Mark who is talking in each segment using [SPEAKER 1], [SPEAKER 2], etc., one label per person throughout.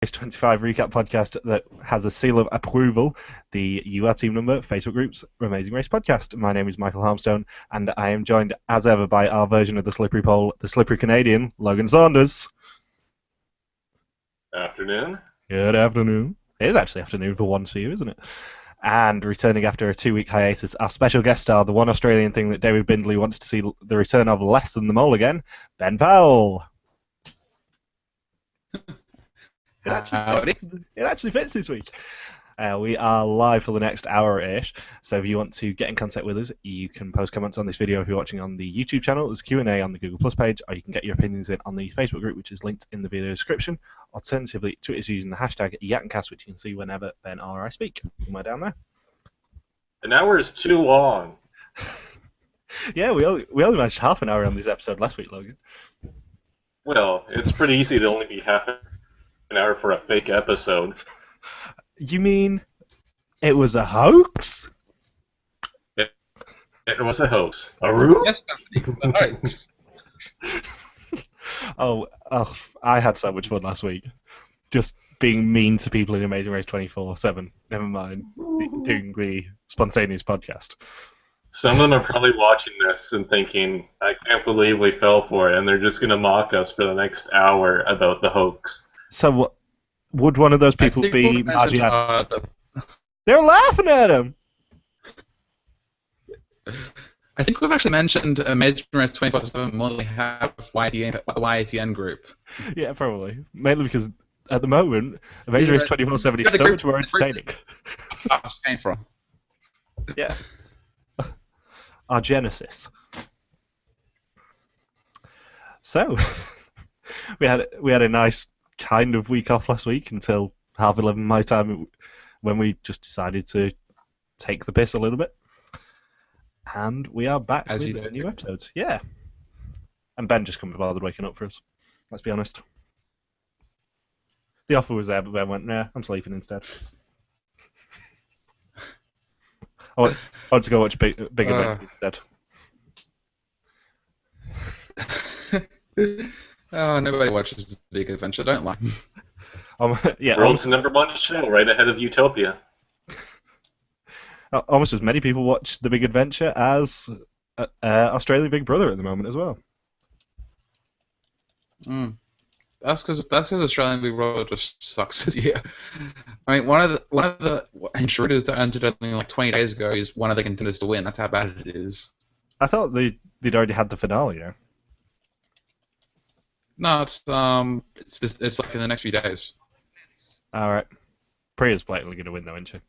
[SPEAKER 1] Race 25 recap podcast that has a seal of approval, the UR team number, Facebook groups, Amazing Race podcast. My name is Michael Harmstone, and I am joined as ever by our version of the slippery pole, the slippery Canadian, Logan Saunders.
[SPEAKER 2] Afternoon.
[SPEAKER 1] Good afternoon. It is actually afternoon for once for you, isn't it? And returning after a 2-week hiatus, our special guest star, the one Australian thing that David Bindley wants to see the return of less than the mole again, Ben Powell. It actually fits this week. We are live for the next hour-ish, so if you want to get in contact with us, you can post comments on this video if you're watching on the YouTube channel. There's Q&A on the Google Plus page, or you can get your opinions in on the Facebook group, which is linked in the video description. Alternatively, tweet us using the hashtag YattonCast, which you can see whenever Ben or I speak. Somewhere down there.
[SPEAKER 2] An hour is too long.
[SPEAKER 1] Yeah, we only managed half an hour on this episode last week, Logan.
[SPEAKER 2] Well, it's pretty easy to only be half an hour for a fake episode.
[SPEAKER 1] You mean it was a hoax?
[SPEAKER 2] It was a hoax. A ruse?
[SPEAKER 3] Yes, a hoax.
[SPEAKER 1] Oh, I had so much fun last week. Just being mean to people in Amazing Race 24/7. Never mind doing the spontaneous podcast.
[SPEAKER 2] Some of them are probably watching this and thinking, I can't believe we fell for it, and they're just going to mock us for the next hour about the hoax.
[SPEAKER 1] So would one of those people be Margie? They're laughing at him!
[SPEAKER 3] I think we've actually mentioned Amazing Race 24/7 more than we have the YATN group.
[SPEAKER 1] Yeah, probably. Mainly because at the moment, Amazing Race 24/7 is so much more entertaining.
[SPEAKER 3] Us came from.
[SPEAKER 1] Yeah. Our genesis. So, we had a nice kind of week off last week until 11:30 my time, when we just decided to take the piss a little bit. And we are back
[SPEAKER 3] As
[SPEAKER 1] with
[SPEAKER 3] you do.
[SPEAKER 1] new episodes. Yeah. And Ben just couldn't be bothered waking up for us. Let's be honest. The offer was there, but Ben went, nah, I'm sleeping instead. I want to go watch Big Adventure instead.
[SPEAKER 3] Oh, nobody watches The Big Adventure, don't lie.
[SPEAKER 1] Yeah,
[SPEAKER 2] World's #1 show, right ahead of Utopia.
[SPEAKER 1] almost as many people watch The Big Adventure as Australian Big Brother at the moment as well.
[SPEAKER 3] That's because Australian Big Brother just sucks this year. I mean, one of the intruders that entered only like 20 days ago is one of the contenders to win. That's how bad it is.
[SPEAKER 1] I thought they'd already had the finale, you know.
[SPEAKER 3] No, it's like in the next few days.
[SPEAKER 1] All right, Priya's blatantly going to win, though, isn't she?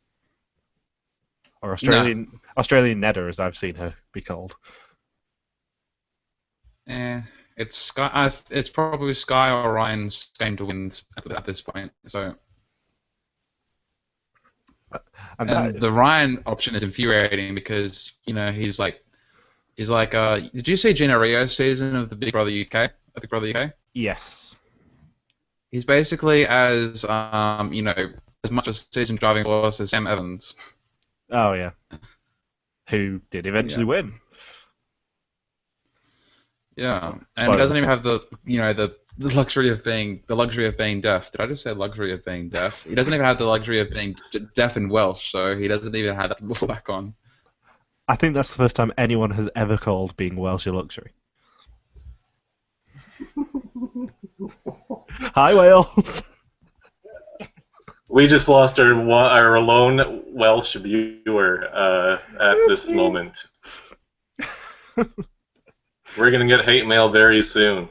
[SPEAKER 1] Or Australian Nedda, as I've seen her be called.
[SPEAKER 3] It's Sky. It's probably Sky or Ryan's game to win at this point. So, and the Ryan option is infuriating because he's like, did you see Gina Rio's season of the Big Brother UK? Big Brother UK?
[SPEAKER 1] Yes.
[SPEAKER 3] He's basically as much a season driving force as Sam Evans.
[SPEAKER 1] Oh yeah. Who did eventually win?
[SPEAKER 3] Yeah, and he doesn't even have the luxury of being deaf. Did I just say luxury of being deaf? He doesn't even have the luxury of being deaf in Welsh, so he doesn't even have that to fall back on.
[SPEAKER 1] I think that's the first time anyone has ever called being Welsh a luxury. Hi, Wales.
[SPEAKER 2] We just lost our lone Welsh viewer at this moment. We're going to get hate mail very soon.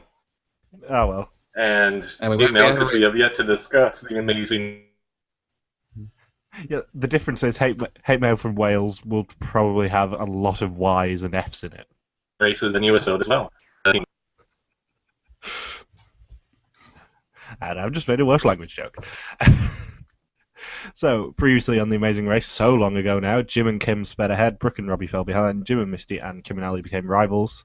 [SPEAKER 1] Oh, well.
[SPEAKER 2] And hate mail because we have yet to discuss the amazing...
[SPEAKER 1] Yeah, the difference is hate mail from Wales will probably have a lot of Y's and F's in it.
[SPEAKER 2] Races and USO as well.
[SPEAKER 1] And I've just made a Welsh language joke. So, previously on The Amazing Race, so long ago now, Jim and Kim sped ahead, Brooke and Robbie fell behind, Jim and Misty and Kim and Ali became rivals,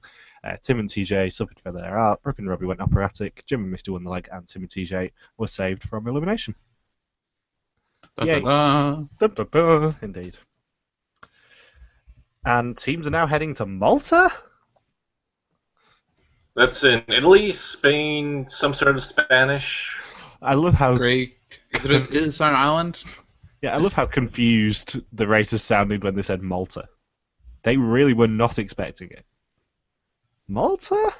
[SPEAKER 1] Tim and TJ suffered for their art, Brooke and Robbie went operatic, Jim and Misty won the leg, and Tim and TJ were saved from elimination. Yay. Dun, dun, dun. Indeed. And teams are now heading to Malta?
[SPEAKER 2] That's in Italy, Spain, some sort of Spanish.
[SPEAKER 1] I love how
[SPEAKER 3] Greek. Is it its own island?
[SPEAKER 1] Yeah, I love how confused the racers sounded when they said Malta. They really were not expecting it. Malta?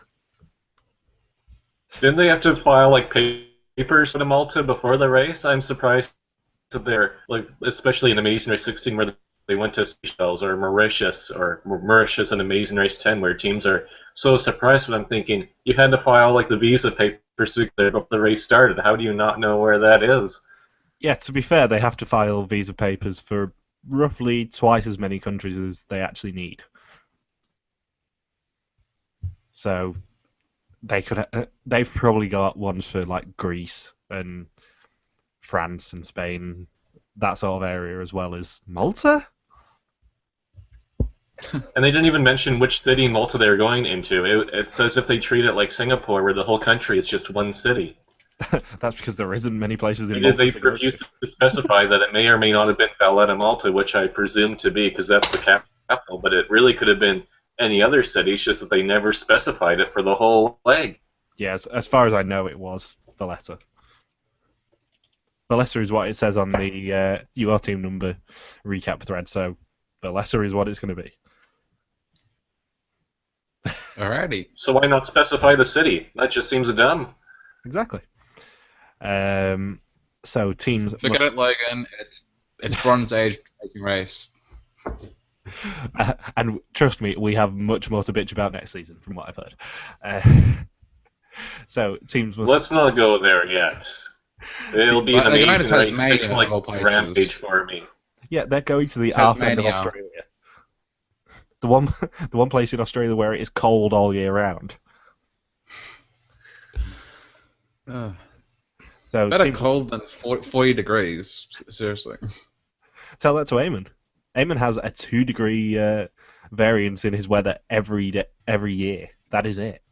[SPEAKER 2] Didn't they have to file like papers for the Malta before the race? I'm surprised that they're like, especially in Amazing Race 16, where they went to Seychelles or Mauritius and Amazing Race 10, where teams are so surprised. But I'm thinking you had to file like the visa papers before the race started. How do you not know where that is?
[SPEAKER 1] Yeah, to be fair, they have to file visa papers for roughly twice as many countries as they actually need. So they've probably got ones for like Greece and France and Spain, that sort of area, as well as Malta.
[SPEAKER 2] And they didn't even mention which city in Malta they were going into. It's as if they treat it like Singapore, where the whole country is just one city.
[SPEAKER 1] That's because there isn't many places in Malta.
[SPEAKER 2] They refused to specify that it may or may not have been Valletta, Malta, which I presume to be because that's the capital, but it really could have been any other city, it's just that they never specified it for the whole leg.
[SPEAKER 1] Yes, as far as I know, it was Valletta. Valletta is what it says on the UR team number recap thread, so Valletta is what it's going to be.
[SPEAKER 3] Alrighty.
[SPEAKER 2] So why not specify the city? That just seems dumb.
[SPEAKER 1] Exactly. So teams
[SPEAKER 3] Forget it, Logan. It's Bronze Age Amazing Race.
[SPEAKER 1] And trust me, we have much more to bitch about next season, from what I've heard. So teams must.
[SPEAKER 2] Let's not go there yet. It'll be an amazing race, like rampage for me.
[SPEAKER 1] Yeah, they're going to the arse end of Australia. The one place in Australia where it is cold all year round. So
[SPEAKER 3] better cold than 40 degrees. Seriously.
[SPEAKER 1] Tell that to Eamon. Eamon has a 2-degree variance in his weather every year. That is it.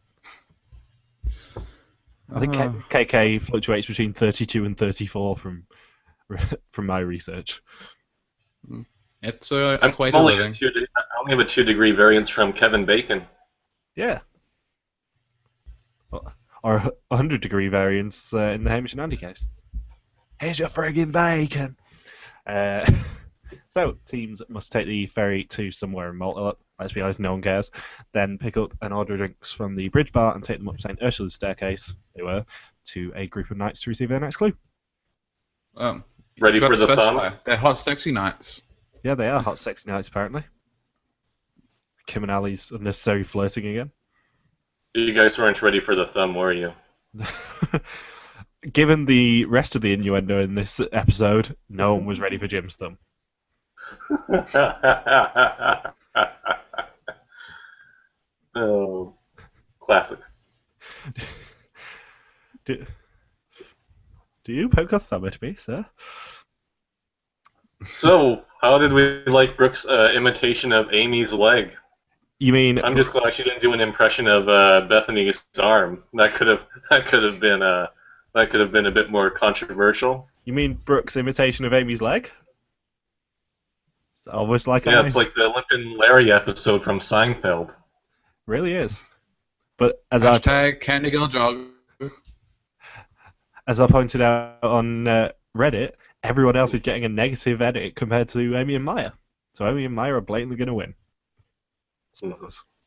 [SPEAKER 1] I think KK fluctuates between 32 and 34 from my research.
[SPEAKER 3] It's equator living.
[SPEAKER 2] I only have a 2-degree variance from Kevin Bacon.
[SPEAKER 1] Yeah. Or a 100-degree variance in the Hamish and Andy case. Here's your friggin' bacon! So, teams must take the ferry to somewhere in Malta. Let's be honest, no one cares. Then pick up and order drinks from the bridge bar and take them up St. Ursula's staircase, to a group of knights to receive their next clue.
[SPEAKER 2] Ready for the fun?
[SPEAKER 3] They're hot, sexy nights.
[SPEAKER 1] Yeah, they are hot, sexy nights, apparently. Kim and Ali's unnecessary flirting again.
[SPEAKER 2] You guys weren't ready for the thumb, were you?
[SPEAKER 1] Given the rest of the innuendo in this episode, no one was ready for Jim's thumb.
[SPEAKER 2] Oh, classic.
[SPEAKER 1] Do you poke a thumb at me, sir?
[SPEAKER 2] So, how did we like Brooke's imitation of Amy's leg?
[SPEAKER 1] You mean?
[SPEAKER 2] I'm just glad she didn't do an impression of Bethany's arm. That could have been a bit more controversial.
[SPEAKER 1] You mean Brooke's imitation of Amy's leg? It's almost like
[SPEAKER 2] it's like the Limp and Larry episode from Seinfeld.
[SPEAKER 1] Really is. But as
[SPEAKER 3] Candy Girl Jog.
[SPEAKER 1] As I pointed out on Reddit, everyone else is getting a negative edit compared to Amy and Maya. So Amy and Maya are blatantly going to win.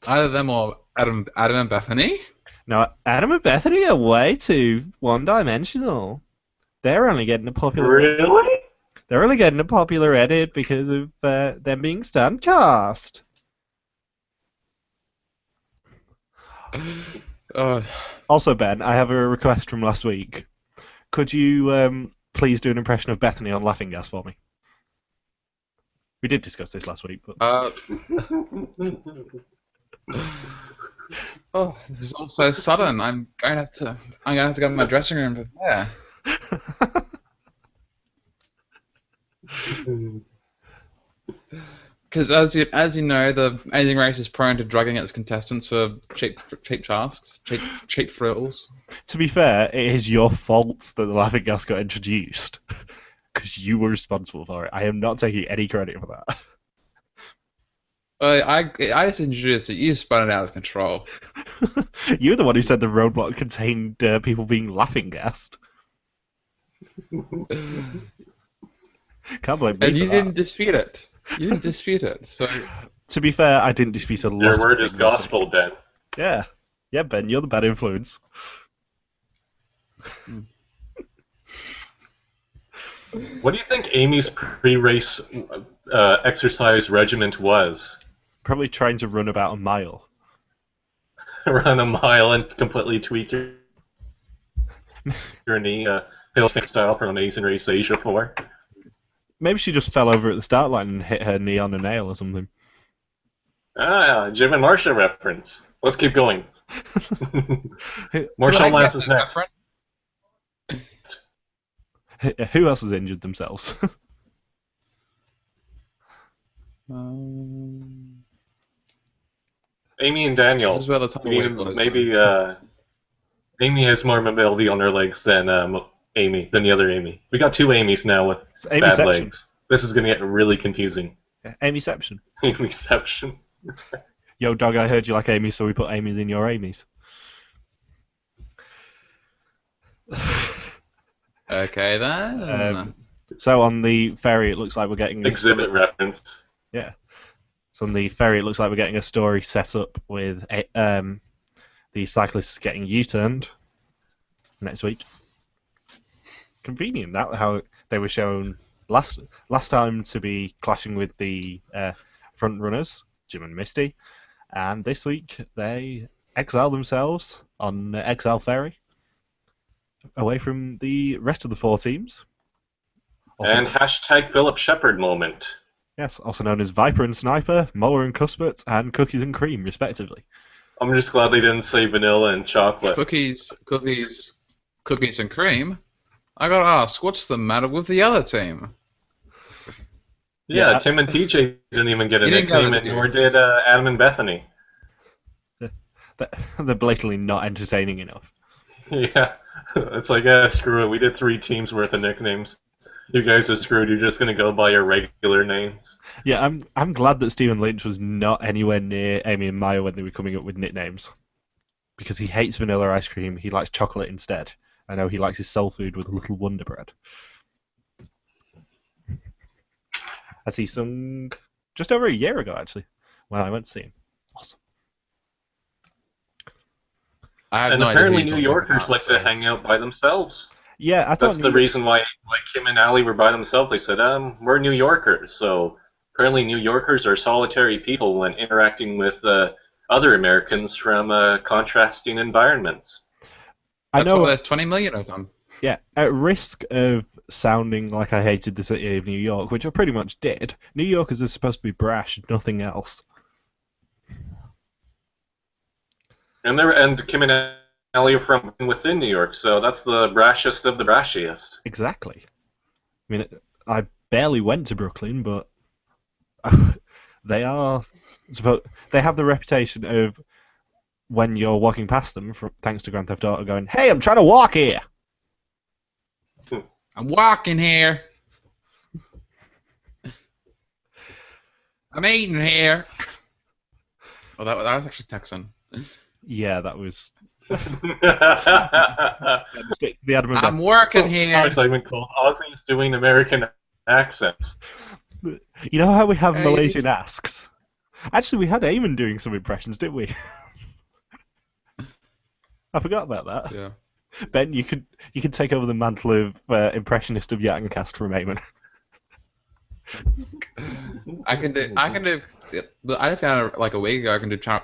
[SPEAKER 3] Either them or Adam and Bethany?
[SPEAKER 1] No, Adam and Bethany are way too one-dimensional. They're only getting a popular.
[SPEAKER 2] Really?
[SPEAKER 1] They're only getting a popular edit because of them being stunt cast. Also, Ben, I have a request from last week. Could you please do an impression of Bethany on Laughing Gas for me? We did discuss this last week, but.
[SPEAKER 3] Oh, this is all so sudden. I'm going to have to go to my dressing room to prepare. Because as you know, the Amazing Race is prone to drugging its contestants for cheap tasks, cheap thrills.
[SPEAKER 1] To be fair, it is your fault that the Laughing Gas got introduced, because you were responsible for it. I am not taking any credit for that.
[SPEAKER 3] I just introduced it. You spun it out of control.
[SPEAKER 1] You're the one who said the roadblock contained people being laughing gassed. Can't blame me
[SPEAKER 3] And
[SPEAKER 1] for
[SPEAKER 3] you
[SPEAKER 1] that.
[SPEAKER 3] didn't dispute it. You didn't dispute it. So
[SPEAKER 1] To be fair, I didn't dispute a lot
[SPEAKER 2] Your
[SPEAKER 1] of
[SPEAKER 2] word
[SPEAKER 1] things
[SPEAKER 2] is
[SPEAKER 1] this week.
[SPEAKER 2] gospel, Ben.
[SPEAKER 1] Yeah. Yeah, Ben, you're the bad influence.
[SPEAKER 2] What do you think Amy's pre-race exercise regiment was?
[SPEAKER 1] Probably trying to run about a mile.
[SPEAKER 2] Run a mile and completely tweak your knee, Hill style from Amazing Race Asia 4.
[SPEAKER 1] Maybe she just fell over at the start line and hit her knee on a nail or something.
[SPEAKER 2] Ah, Jim and Marsha reference. Let's keep going. Marshall Lance is next.
[SPEAKER 1] Who else has injured themselves?
[SPEAKER 2] Amy and Daniel.
[SPEAKER 3] This is where the tumbleweed blows.
[SPEAKER 2] Maybe Amy has more mobility on her legs than Amy, than the other Amy. We got two Amy's now with bad legs. This is going to get really confusing.
[SPEAKER 1] Amyception.
[SPEAKER 2] Amyception.
[SPEAKER 1] Yo, dog, I heard you like Amy, so we put Amy's in your Amy's.
[SPEAKER 3] Okay, then.
[SPEAKER 1] So on the ferry, it looks like we're getting a
[SPEAKER 2] exhibit reference.
[SPEAKER 1] Yeah. So on the ferry, it looks like we're getting a story set up with the cyclists getting U-turned next week. Convenient, that how they were shown last time to be clashing with the front runners, Jim and Misty, and this week they exile themselves on Exile Ferry away from the rest of the four teams.
[SPEAKER 2] Also, and hashtag Philip Shepard moment.
[SPEAKER 1] Yes, also known as Viper and Sniper, Muller and Cuthbert, and Cookies and Cream, respectively.
[SPEAKER 2] I'm just glad they didn't say vanilla and chocolate.
[SPEAKER 3] Cookies and cream? I gotta ask, what's the matter with the other team?
[SPEAKER 2] Yeah, Tim and TJ didn't even get a nickname, and nor did Adam and Bethany.
[SPEAKER 1] They're blatantly not entertaining enough.
[SPEAKER 2] Yeah, it's like, screw it, we did 3 teams worth of nicknames. You guys are screwed, you're just going to go by your regular names.
[SPEAKER 1] Yeah, I'm glad that Stephen Lynch was not anywhere near Amy and Maya when they were coming up with nicknames. Because he hates vanilla ice cream, he likes chocolate instead. I know he likes his soul food with a little Wonder Bread. As he sung just over a year ago, actually, when I went to see him. Awesome.
[SPEAKER 2] And apparently New Yorkers like to hang out by themselves.
[SPEAKER 1] Yeah, I thought
[SPEAKER 2] that's the reason why Kim and Allie were by themselves. They said, we're New Yorkers. So apparently New Yorkers are solitary people when interacting with other Americans from contrasting environments.
[SPEAKER 3] That's why there's 20 million of them.
[SPEAKER 1] Yeah, at risk of sounding like I hated the city of New York, which I pretty much did, New Yorkers are supposed to be brash, nothing else.
[SPEAKER 2] And Kim and Allie are from within New York, so that's the brashest of the brashiest.
[SPEAKER 1] Exactly. I mean, I barely went to Brooklyn, but they have the reputation of when you're walking past them, thanks to Grand Theft Auto, going, "Hey, I'm trying to walk here."
[SPEAKER 3] I'm walking here. I'm eating here. Oh, that was actually Texan.
[SPEAKER 1] Yeah, that was.
[SPEAKER 3] I'm working here.
[SPEAKER 2] Our segment called Aussies Doing American Accents.
[SPEAKER 1] You know how we have Malaysian asks? Actually, we had Eamon doing some impressions, didn't we? I forgot about that.
[SPEAKER 3] Yeah.
[SPEAKER 1] Ben, you could take over the mantle of impressionist of Yatancast from Eamon.
[SPEAKER 3] I found like a week ago.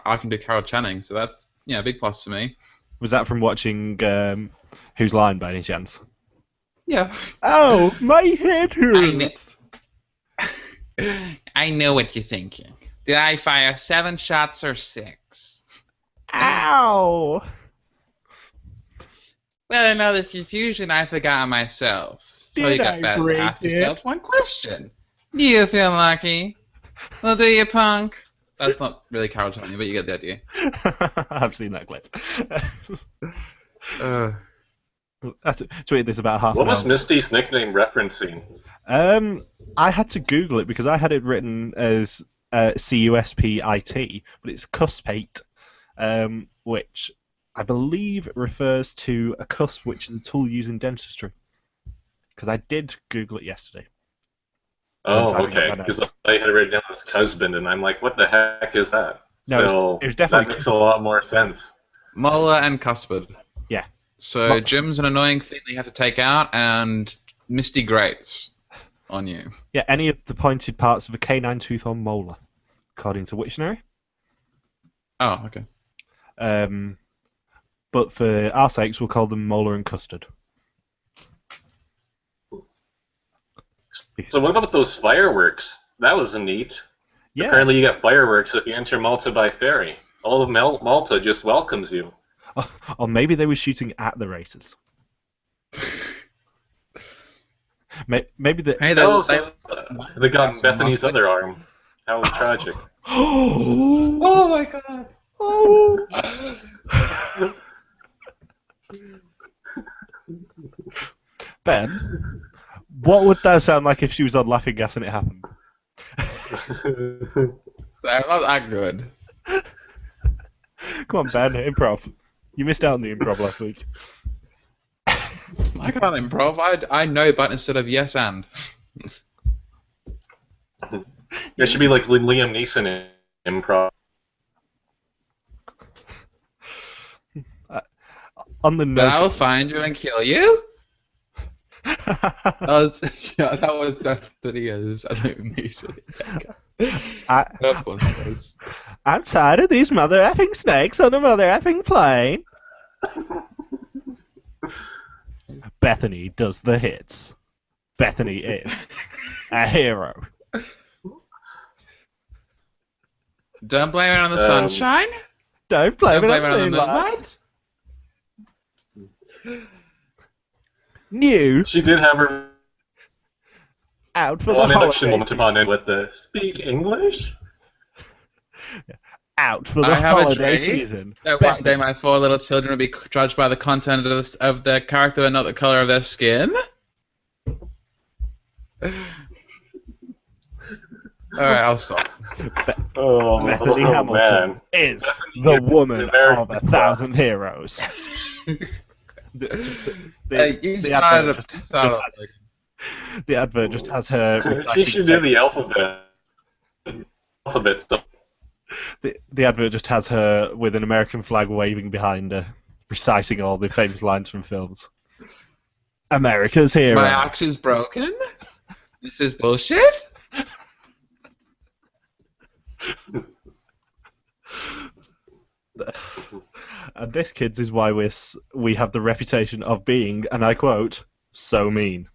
[SPEAKER 3] I can do Carol Channing, so that's a big plus for me.
[SPEAKER 1] Was that from watching Whose Line by any chance?
[SPEAKER 3] Yeah.
[SPEAKER 1] Oh, my head hurts.
[SPEAKER 3] I know what you're thinking. Did I fire 7 shots or 6?
[SPEAKER 1] Ow!
[SPEAKER 3] Well, in all this confusion, I forgot myself. So you got best to ask yourself one question. Do you feel lucky? Well, do you, punk? That's not really Carol Channing, but you get the idea.
[SPEAKER 1] I've seen that clip. Tweeted this about half an hour.
[SPEAKER 2] What was Misty's nickname referencing?
[SPEAKER 1] I had to Google it because I had it written as CUSPIT, but it's cuspate, which I believe refers to a cusp, which is a tool used in dentistry. Because I did Google it yesterday.
[SPEAKER 2] Oh, okay. Because I had it written down as husband, and I'm like, what the heck is that?
[SPEAKER 1] No,
[SPEAKER 2] so
[SPEAKER 1] it was definitely
[SPEAKER 2] that makes a lot more sense.
[SPEAKER 3] Molar and Cuspid.
[SPEAKER 1] Yeah.
[SPEAKER 3] So Jim's an annoying thing that you have to take out, and Misty grates on you.
[SPEAKER 1] Yeah, any of the pointed parts of a canine tooth or molar, according to Wiktionary.
[SPEAKER 3] Oh, okay.
[SPEAKER 1] But for our sakes, we'll call them molar and custard.
[SPEAKER 2] So what about those fireworks? That was neat. Yeah. Apparently you get fireworks if you enter Malta by ferry. All of Malta just welcomes you.
[SPEAKER 1] Or maybe they were shooting at the races. Maybe the...
[SPEAKER 2] Hey, they got Bethany's other arm. How tragic.
[SPEAKER 3] Oh my god.
[SPEAKER 1] Oh. Ben, what would that sound like if she was on laughing gas and it happened?
[SPEAKER 3] They're not that good.
[SPEAKER 1] Come on, Ben, improv. You missed out on the improv last week.
[SPEAKER 3] I can't improv. I know, but instead of yes and.
[SPEAKER 2] It should be like Liam Neeson in improv.
[SPEAKER 1] On the note,
[SPEAKER 3] I'll find you and kill you. that was Bethany as Liam Neeson.
[SPEAKER 1] I'm tired of these mother effing snakes on a mother effing plane. Bethany does the hits. Bethany is a hero.
[SPEAKER 3] Don't blame it on the sunshine.
[SPEAKER 1] Don't blame it on the
[SPEAKER 3] moonlight.
[SPEAKER 1] New.
[SPEAKER 2] She did have her
[SPEAKER 1] out for the holidays.
[SPEAKER 2] Come in with the speak English.
[SPEAKER 1] Out for the holiday season.
[SPEAKER 3] That one day my 4 little children will be judged by the content of their character and not the color of their skin. Alright, I'll stop.
[SPEAKER 1] Bethany Hamilton is the woman of 1,000 heroes. The advert just has her.
[SPEAKER 2] She should do the alphabet stuff.
[SPEAKER 1] The advert just has her with an American flag waving behind her, reciting all the famous lines from films. America's hero.
[SPEAKER 3] My axe is broken? This is bullshit?
[SPEAKER 1] And this, kids, is why we have the reputation of being, and I quote, so mean.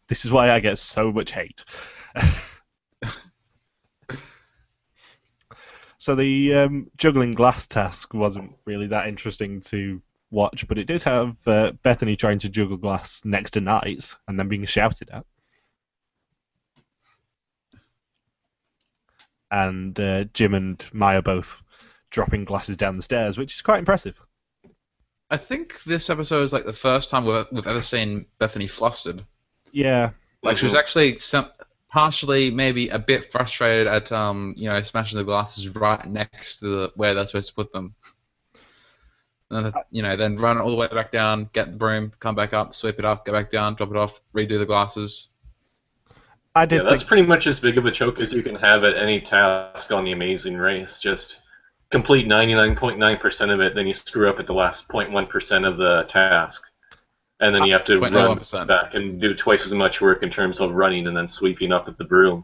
[SPEAKER 1] This is why I get so much hate. So the juggling glass task wasn't really that interesting to watch, but it did have Bethany trying to juggle glass next to knights and then being shouted at. And Jim and Maya both dropping glasses down the stairs, which is quite impressive.
[SPEAKER 3] I think this episode is like the first time we've ever seen Bethany flustered.
[SPEAKER 1] Yeah.
[SPEAKER 3] Like she was actually partially maybe a bit frustrated at smashing the glasses right next to where they're supposed to put them. And then run all the way back down, get the broom, come back up, sweep it up, go back down, drop it off, redo the glasses.
[SPEAKER 2] That's pretty much as big of a choke as you can have at any task on The Amazing Race. Just complete 99.9% of it, then you screw up at the last 0.1% of the task. And then you have to run back and do twice as much work in terms of running and then sweeping up at the broom.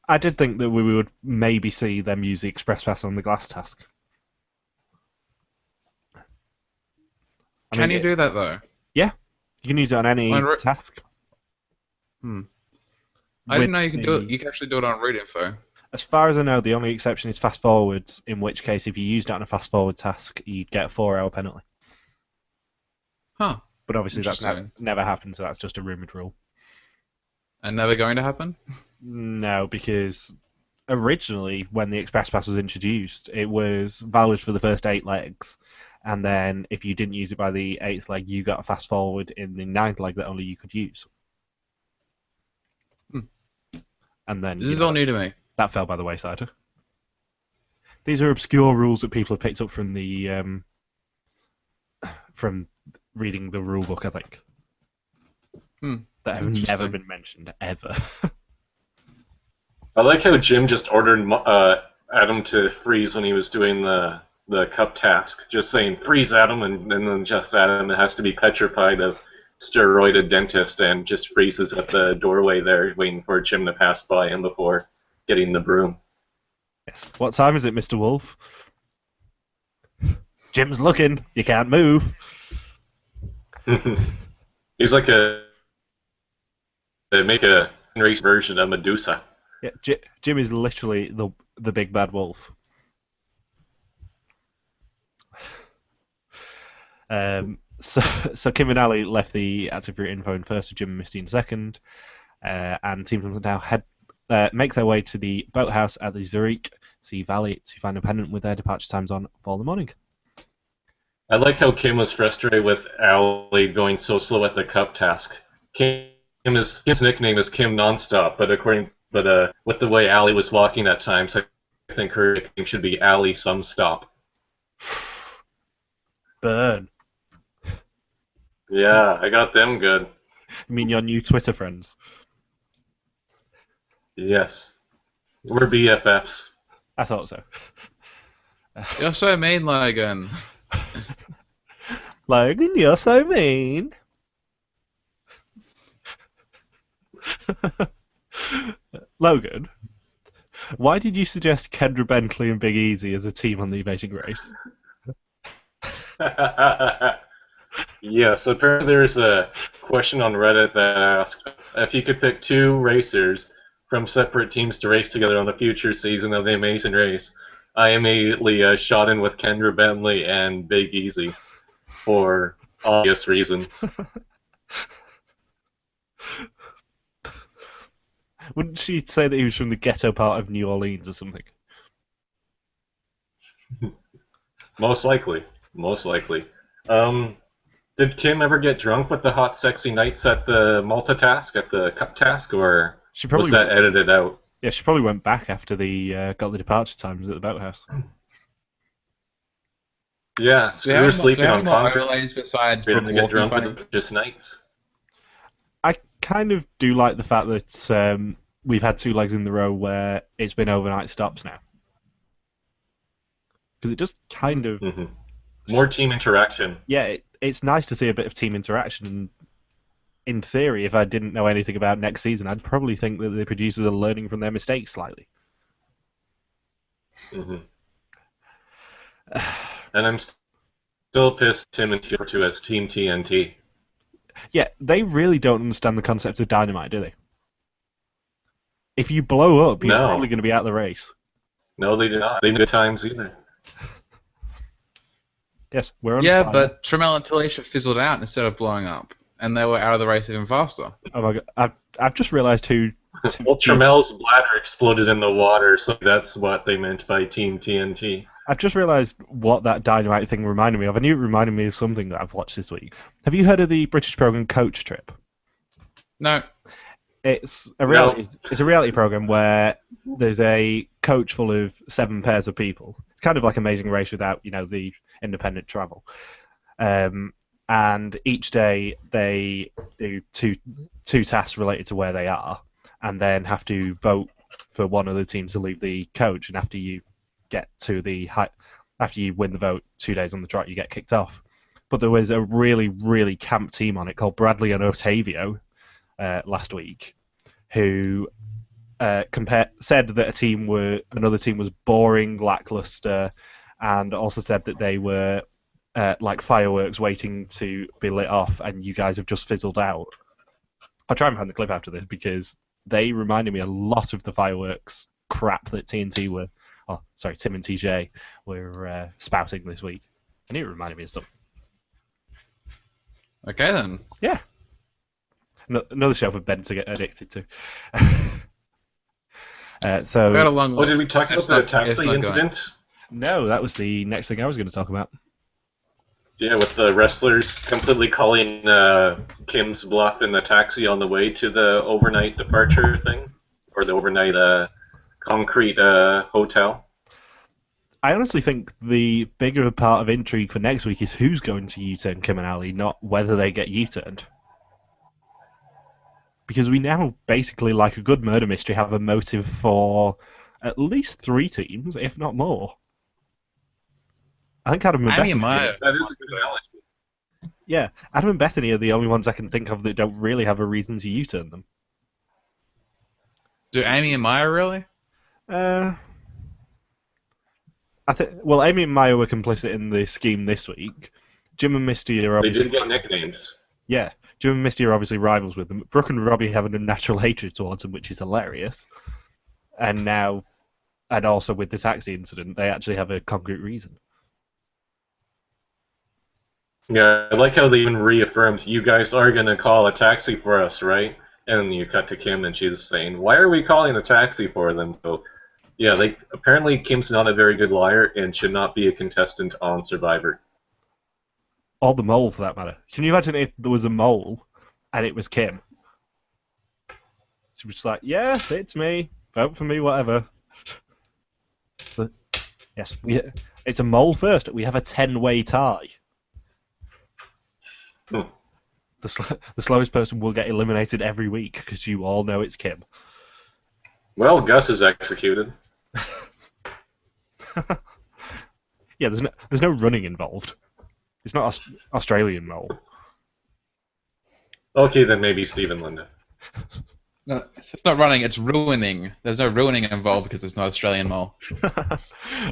[SPEAKER 1] I did think that we would maybe see them use the express pass on the glass task.
[SPEAKER 3] Can you do that, though?
[SPEAKER 1] Yeah. You can use it on any task.
[SPEAKER 3] I didn't know you could do it. You can actually do it on route info.
[SPEAKER 1] As far as I know, the only exception is fast forwards, in which case if you used it on a fast forward task, you'd get a 4-hour penalty.
[SPEAKER 3] Huh.
[SPEAKER 1] But obviously that's never happened, so that's just a rumoured rule.
[SPEAKER 3] And never going to happen?
[SPEAKER 1] No, because originally, when the Express Pass was introduced, it was valid for the first 8 legs, and then if you didn't use it by the 8th leg, you got a fast forward in the 9th leg that only you could use. And then
[SPEAKER 3] this is all new to me.
[SPEAKER 1] That fell by the wayside. These are obscure rules that people have picked up from the from reading the rule book, I think. That have never been mentioned, ever.
[SPEAKER 2] I like how Jim just ordered Adam to freeze when he was doing the cup task. Just saying, freeze Adam, and then just Adam has to be petrified of steroided dentist and just freezes at the doorway there, waiting for Jim to pass by him before getting the broom.
[SPEAKER 1] Yes. What time is it, Mr. Wolf? Jim's looking. You can't move.
[SPEAKER 2] He's like they make a race version of Medusa.
[SPEAKER 1] Yeah, Jim is literally the big bad wolf. So Kim and Ali left the active route info in first, Jim and Misty in second, and Team Thompson now make their way to the boathouse at the Zurich Sea Valley to find a pennant with their departure times on for the morning.
[SPEAKER 2] I like how Kim was frustrated with Ali going so slow at the cup task. Kim's nickname is Kim Nonstop, but with the way Ali was walking at times, I think her nickname should be Ali Some Stop.
[SPEAKER 1] Burn.
[SPEAKER 2] Yeah, I got them good.
[SPEAKER 1] You mean your new Twitter friends?
[SPEAKER 2] Yes. We're BFFs.
[SPEAKER 1] I thought so.
[SPEAKER 3] You're so mean, Logan.
[SPEAKER 1] Logan, you're so mean. Logan, why did you suggest Kendra Bentley and Big Easy as a team on the Amazing Race?
[SPEAKER 2] Yes, apparently there's a question on Reddit that asks if you could pick two racers from separate teams to race together on the future season of the Amazing Race. I immediately shot in with Kendra Bentley and Big Easy for obvious reasons.
[SPEAKER 1] Wouldn't she say that he was from the ghetto part of New Orleans or something?
[SPEAKER 2] Most likely. Most likely. Did Kim ever get drunk with the hot, sexy nights at the Malta task, at the cup task, or was that edited out?
[SPEAKER 1] Yeah, she probably went back after the got the departure times at the boathouse.
[SPEAKER 2] Yeah, screw sleeping on
[SPEAKER 3] concrete. Besides
[SPEAKER 2] get drunk with just nights.
[SPEAKER 1] I kind of do like the fact that we've had 2 legs in the row where it's been overnight stops now. Because it just kind of...
[SPEAKER 2] More team interaction.
[SPEAKER 1] Yeah, it's nice to see a bit of team interaction. And in theory, if I didn't know anything about next season, I'd probably think that the producers are learning from their mistakes slightly.
[SPEAKER 2] And I'm still pissed Tim and T to as Team TNT.
[SPEAKER 1] Yeah, they really don't understand the concept of dynamite, do they? If you blow up, you're probably going to be out of the race.
[SPEAKER 2] No, they do not. They have good times either.
[SPEAKER 1] Yes, we're on
[SPEAKER 3] fire.
[SPEAKER 1] But
[SPEAKER 3] Trammell and Talisha fizzled out instead of blowing up, and they were out of the race even faster.
[SPEAKER 1] Oh my god, I've just realised who...
[SPEAKER 2] Well, Trammell's bladder exploded in the water, so that's what they meant by Team TNT.
[SPEAKER 1] I've just realised what that dynamite thing reminded me of. I knew it reminded me of something that I've watched this week. Have you heard of the British programme Coach Trip?
[SPEAKER 3] No.
[SPEAKER 1] It's a reality programme where there's a coach full of 7 pairs of people. It's kind of like Amazing Race without, the independent travel. And each day they do two tasks related to where they are, and then have to vote for one of the teams to leave the coach. And after you win the vote 2 days on the trot, you get kicked off. But there was a really, really camp team on it called Bradley and Otavio last week, who said that another team was boring, lackluster, and also said that they were like fireworks waiting to be lit off, and you guys have just fizzled out. I'll try and find the clip after this because they reminded me a lot of the fireworks crap that Tim and TJ were spouting this week. I knew it reminded me of something.
[SPEAKER 3] Okay then.
[SPEAKER 1] Yeah. Another show for Ben to get addicted to.
[SPEAKER 2] Did we talk about the taxi incident?
[SPEAKER 1] No, that was the next thing I was going to talk about.
[SPEAKER 2] Yeah, with the wrestlers completely calling Kim's bluff in the taxi on the way to the overnight departure thing, or the overnight concrete hotel.
[SPEAKER 1] I honestly think the bigger part of intrigue for next week is who's going to U-turn Kim and Ali, not whether they get U-turned. Because we now basically, like a good murder mystery, have a motive for at least 3 teams, if not more. I think Adam and
[SPEAKER 3] Amy and
[SPEAKER 1] Bethany.
[SPEAKER 3] Maya.
[SPEAKER 2] That is a good analogy.
[SPEAKER 1] Yeah, Adam and Bethany are the only ones I can think of that don't really have a reason to U-turn them.
[SPEAKER 3] Do Amy and Maya really?
[SPEAKER 1] Well, Amy and Maya were complicit in the scheme this week. Jim and Misty are
[SPEAKER 2] They
[SPEAKER 1] obviously.
[SPEAKER 2] did get nicknames.
[SPEAKER 1] Yeah, Jim and Misty are obviously rivals with them. Brooke and Robbie have a natural hatred towards them, which is hilarious. And now, and also with the taxi incident, they actually have a concrete reason.
[SPEAKER 2] Yeah, I like how they even reaffirmed, you guys are going to call a taxi for us, right? And you cut to Kim and she's saying, why are we calling a taxi for them? So, yeah, apparently Kim's not a very good liar and should not be a contestant on Survivor.
[SPEAKER 1] Or the mole, for that matter. Can you imagine if there was a mole and it was Kim? She was just like, yeah, it's me. Vote for me, whatever. But, yes, it's a mole first. We have a 10-way tie.
[SPEAKER 2] Hmm.
[SPEAKER 1] The slowest person will get eliminated every week because you all know it's Kim.
[SPEAKER 2] Well, Gus is executed.
[SPEAKER 1] Yeah, there's no running involved. It's not Australian mole.
[SPEAKER 2] Okay, then maybe Stephen Linda.
[SPEAKER 3] No, it's not running, it's ruining. There's no ruining involved because it's not Australian mole.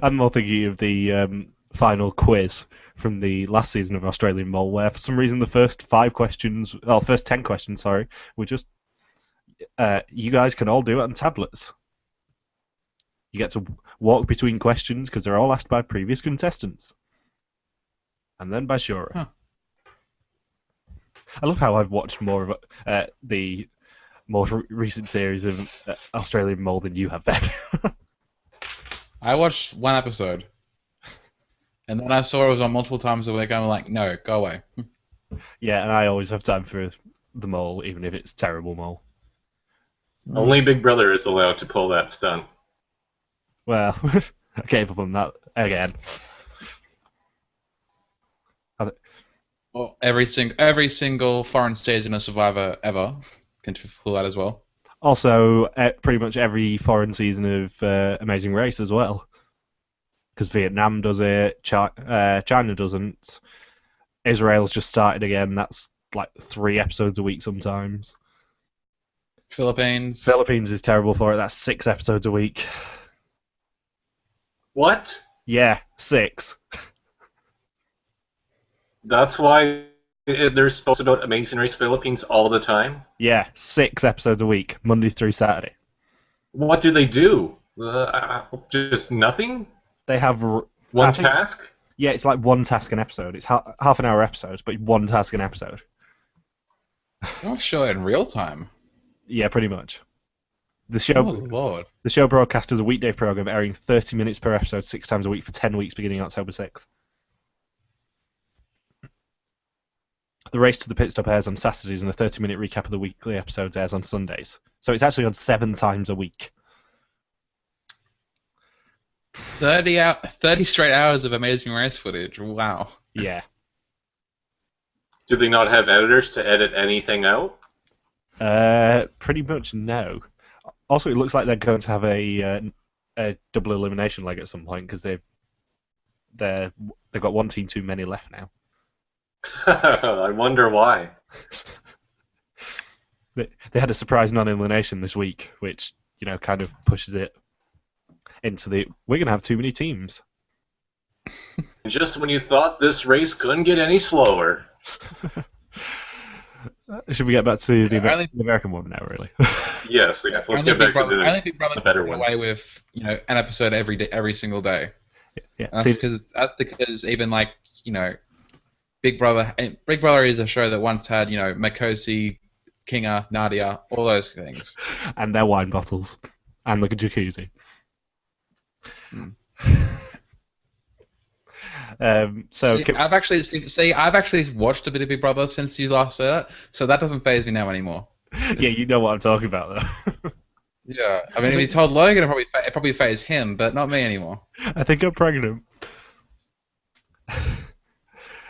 [SPEAKER 1] I'm more thinking of the final quiz from the last season of Australian Mole, where for some reason the first 10 questions, were just you guys can all do it on tablets. You get to walk between questions because they're all asked by previous contestants, and then by Shura.
[SPEAKER 3] Huh.
[SPEAKER 1] I love how I've watched more of the more recent series of Australian Mole than you have, Ben.
[SPEAKER 3] I watched 1 episode. And then I saw it was on multiple times a week. I'm like, no, go away.
[SPEAKER 1] Yeah, and I always have time for the mole, even if it's terrible mole.
[SPEAKER 2] Only Big Brother is allowed to pull that stunt.
[SPEAKER 1] Well, I gave up on that again.
[SPEAKER 3] Well, every single foreign station of Survivor ever can pull that as well.
[SPEAKER 1] Also, pretty much every foreign season of Amazing Race as well. Because Vietnam does it, China doesn't. Israel's just started again. That's like 3 episodes a week sometimes.
[SPEAKER 3] Philippines
[SPEAKER 1] is terrible for it. That's 6 episodes a week.
[SPEAKER 2] What?
[SPEAKER 1] Yeah, 6.
[SPEAKER 2] That's why they're supposed to about Amazing Race Philippines all the time?
[SPEAKER 1] Yeah, 6 episodes a week, Monday through Saturday.
[SPEAKER 2] What do they do? Just nothing?
[SPEAKER 1] They have
[SPEAKER 2] one task?
[SPEAKER 1] Yeah, it's like 1 task an episode. It's half an hour episodes, but 1 task an episode.
[SPEAKER 3] Oh, sure, in real time.
[SPEAKER 1] Yeah, pretty much. The
[SPEAKER 3] Lord.
[SPEAKER 1] The show broadcast as a weekday program, airing 30 minutes per episode 6 times a week for 10 weeks beginning October 6th. The Race to the Pit Stop airs on Saturdays, and a 30-minute recap of the weekly episodes airs on Sundays. So it's actually on 7 times a week.
[SPEAKER 3] 30 straight hours of Amazing Race footage. Wow.
[SPEAKER 1] Yeah.
[SPEAKER 2] Do they not have editors to edit anything out?
[SPEAKER 1] Pretty much no. Also, it looks like they're going to have a double elimination leg at some point because they've got 1 team too many left now.
[SPEAKER 2] I wonder why.
[SPEAKER 1] They had a surprise non-elimination this week, which kind of pushes it into we're going to have too many teams.
[SPEAKER 2] Just when you thought this race couldn't get any slower.
[SPEAKER 1] Should we get back to the American one now, really?
[SPEAKER 2] Yes, let's get back to the better one.
[SPEAKER 3] Away with an episode every single day.
[SPEAKER 1] Yeah,
[SPEAKER 3] that's because even Big Brother is a show that once had Makosi, Kinga, Nadia, all those things,
[SPEAKER 1] and their wine bottles, and the jacuzzi.
[SPEAKER 3] I've actually watched a bit of Big Brother since you last said it, so that doesn't faze me now anymore.
[SPEAKER 1] Yeah, you know what I'm talking about, though.
[SPEAKER 3] Yeah, I mean, if he told Logan, it probably phased him, but not me anymore.
[SPEAKER 1] I think I'm pregnant.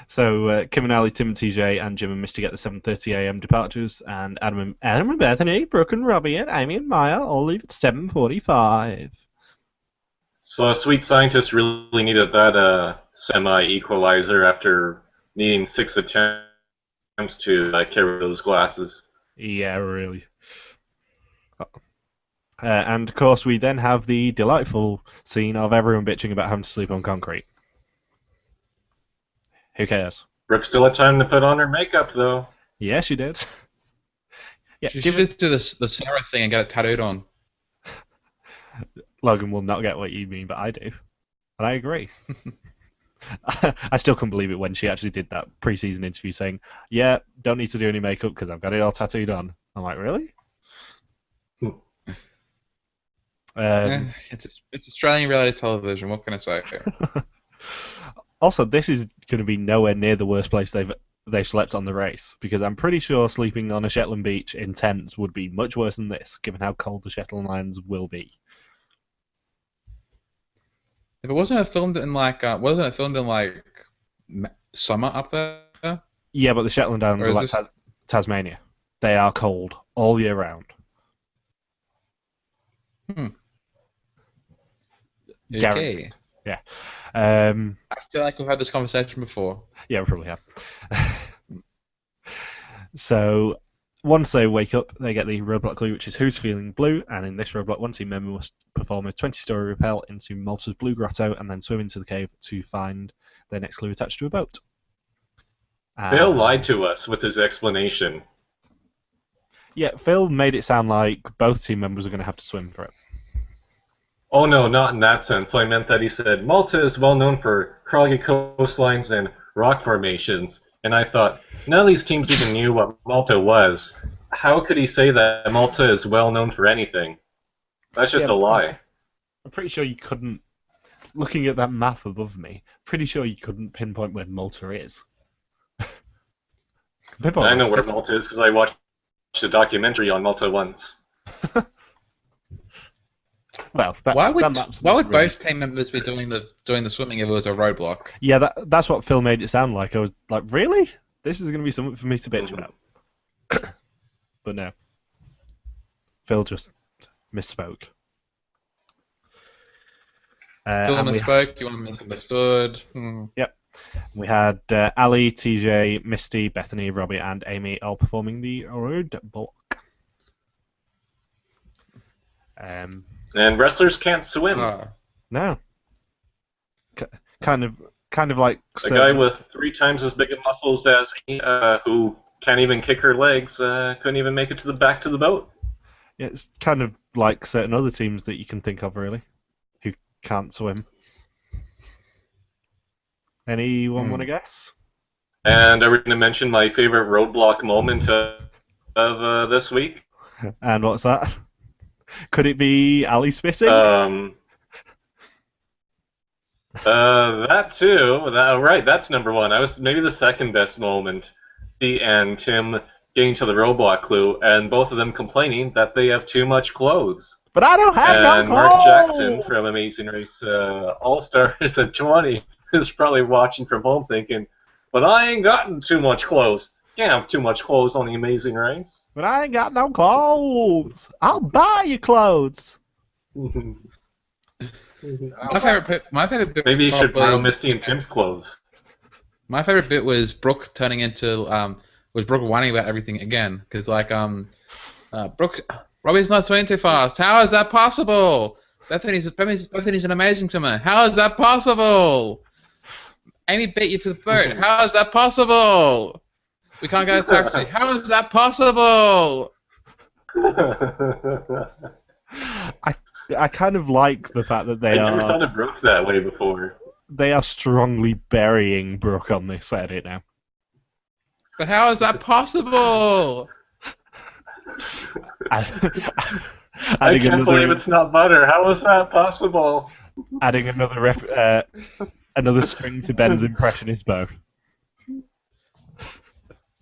[SPEAKER 1] So Kim and Ali, Tim and TJ, and Jim and Misty get the 7:30 a.m. departures, and Adam and Bethany, Brooke and Robbie, and Amy and Maya all leave at 7:45.
[SPEAKER 2] So Sweet Scientist really needed that semi-equalizer after needing 6 attempts to carry those glasses.
[SPEAKER 1] Yeah, really. And of course, we then have the delightful scene of everyone bitching about having to sleep on concrete. Who cares?
[SPEAKER 2] Brooke still had time to put on her makeup, though.
[SPEAKER 1] Yeah, she did. Yeah,
[SPEAKER 3] She should just do the Sarah thing and get it tattooed on.
[SPEAKER 1] Logan will not get what you mean, but I do. And I agree. I still couldn't believe it when she actually did that pre-season interview saying, yeah, don't need to do any makeup because I've got it all tattooed on. I'm like, really?
[SPEAKER 3] It's Australian reality television. What can I say?
[SPEAKER 1] Also, this is going to be nowhere near the worst place they've slept on the race, because I'm pretty sure sleeping on a Shetland beach in tents would be much worse than this, given how cold the Shetland Islands will be.
[SPEAKER 3] If it wasn't filmed in summer up there?
[SPEAKER 1] Yeah, but the Shetland Islands are like Tasmania. They are cold all year round. Guaranteed.
[SPEAKER 3] Okay.
[SPEAKER 1] Yeah.
[SPEAKER 3] I feel like we've had this conversation before.
[SPEAKER 1] Yeah, we probably have. So, once they wake up, they get the roadblock clue, which is who's feeling blue, and in this roadblock, one team member must perform a 20-story rappel into Malta's Blue Grotto and then swim into the cave to find their next clue attached to a boat.
[SPEAKER 2] Phil lied to us with his explanation.
[SPEAKER 1] Yeah, Phil made it sound like both team members are going to have to swim for it.
[SPEAKER 2] Oh no, not in that sense. I meant that he said Malta is well known for craggy coastlines and rock formations, and I thought none of these teams even knew what Malta was. How could he say that Malta is well known for anything? That's just a lie.
[SPEAKER 1] I'm pretty sure you couldn't. Looking at that map above me, pretty sure you couldn't pinpoint where Malta is.
[SPEAKER 2] I know where Malta is because I watched a documentary on Malta once.
[SPEAKER 1] Well,
[SPEAKER 3] why would both team members be doing the swimming if it was a roadblock?
[SPEAKER 1] Yeah, that's what Phil made it sound like. I was like, really? This is going to be something for me to bitch about. But no. Phil just misspoke.
[SPEAKER 3] Phil misspoke, you want misunderstood.
[SPEAKER 1] Yep. We had Ali, TJ, Misty, Bethany, Robbie, and Amy all performing the roadblock.
[SPEAKER 2] And wrestlers can't swim.
[SPEAKER 1] No. Kind of like
[SPEAKER 2] a guy with 3 times as big of muscles as me, who can't even kick her legs, couldn't even make it to the back to the boat.
[SPEAKER 1] Yeah, it's kind of like certain other teams that you can think of, really, who can't swim. Anyone want to guess?
[SPEAKER 2] And are we going to mention my favorite roadblock moment of this week?
[SPEAKER 1] And what's that? Could it be Ali spitting?
[SPEAKER 2] That too. Right, that's number 1. I was maybe the second best moment. He and Tim getting to the roadblock clue, and both of them complaining that they have too much clothes.
[SPEAKER 1] But I don't have no clothes!
[SPEAKER 2] And Mark Jackson from Amazing Race All-Stars at 20 is probably watching from home thinking, but I ain't gotten too much clothes. Can't have too much clothes on the Amazing Race.
[SPEAKER 1] But I ain't got no clothes. I'll buy you clothes.
[SPEAKER 3] My favorite bit.
[SPEAKER 2] Maybe you should borrow Misty and Tim's clothes.
[SPEAKER 3] My favorite bit was Brooke turning into Brooke whining about everything again, because Brooke, Robbie's not swimming too fast. How is that possible? Bethany's an amazing swimmer. How is that possible? Amy beat you to the boat. How is that possible? We can't get a taxi. How is that possible?
[SPEAKER 1] I kind of like the fact that they
[SPEAKER 2] I never thought of Brooke that way before.
[SPEAKER 1] They are strongly burying Brooke on this edit now.
[SPEAKER 3] But how is that possible?
[SPEAKER 2] I can't believe it's not butter. How is that possible?
[SPEAKER 1] Adding another string to Ben's impressionist bow.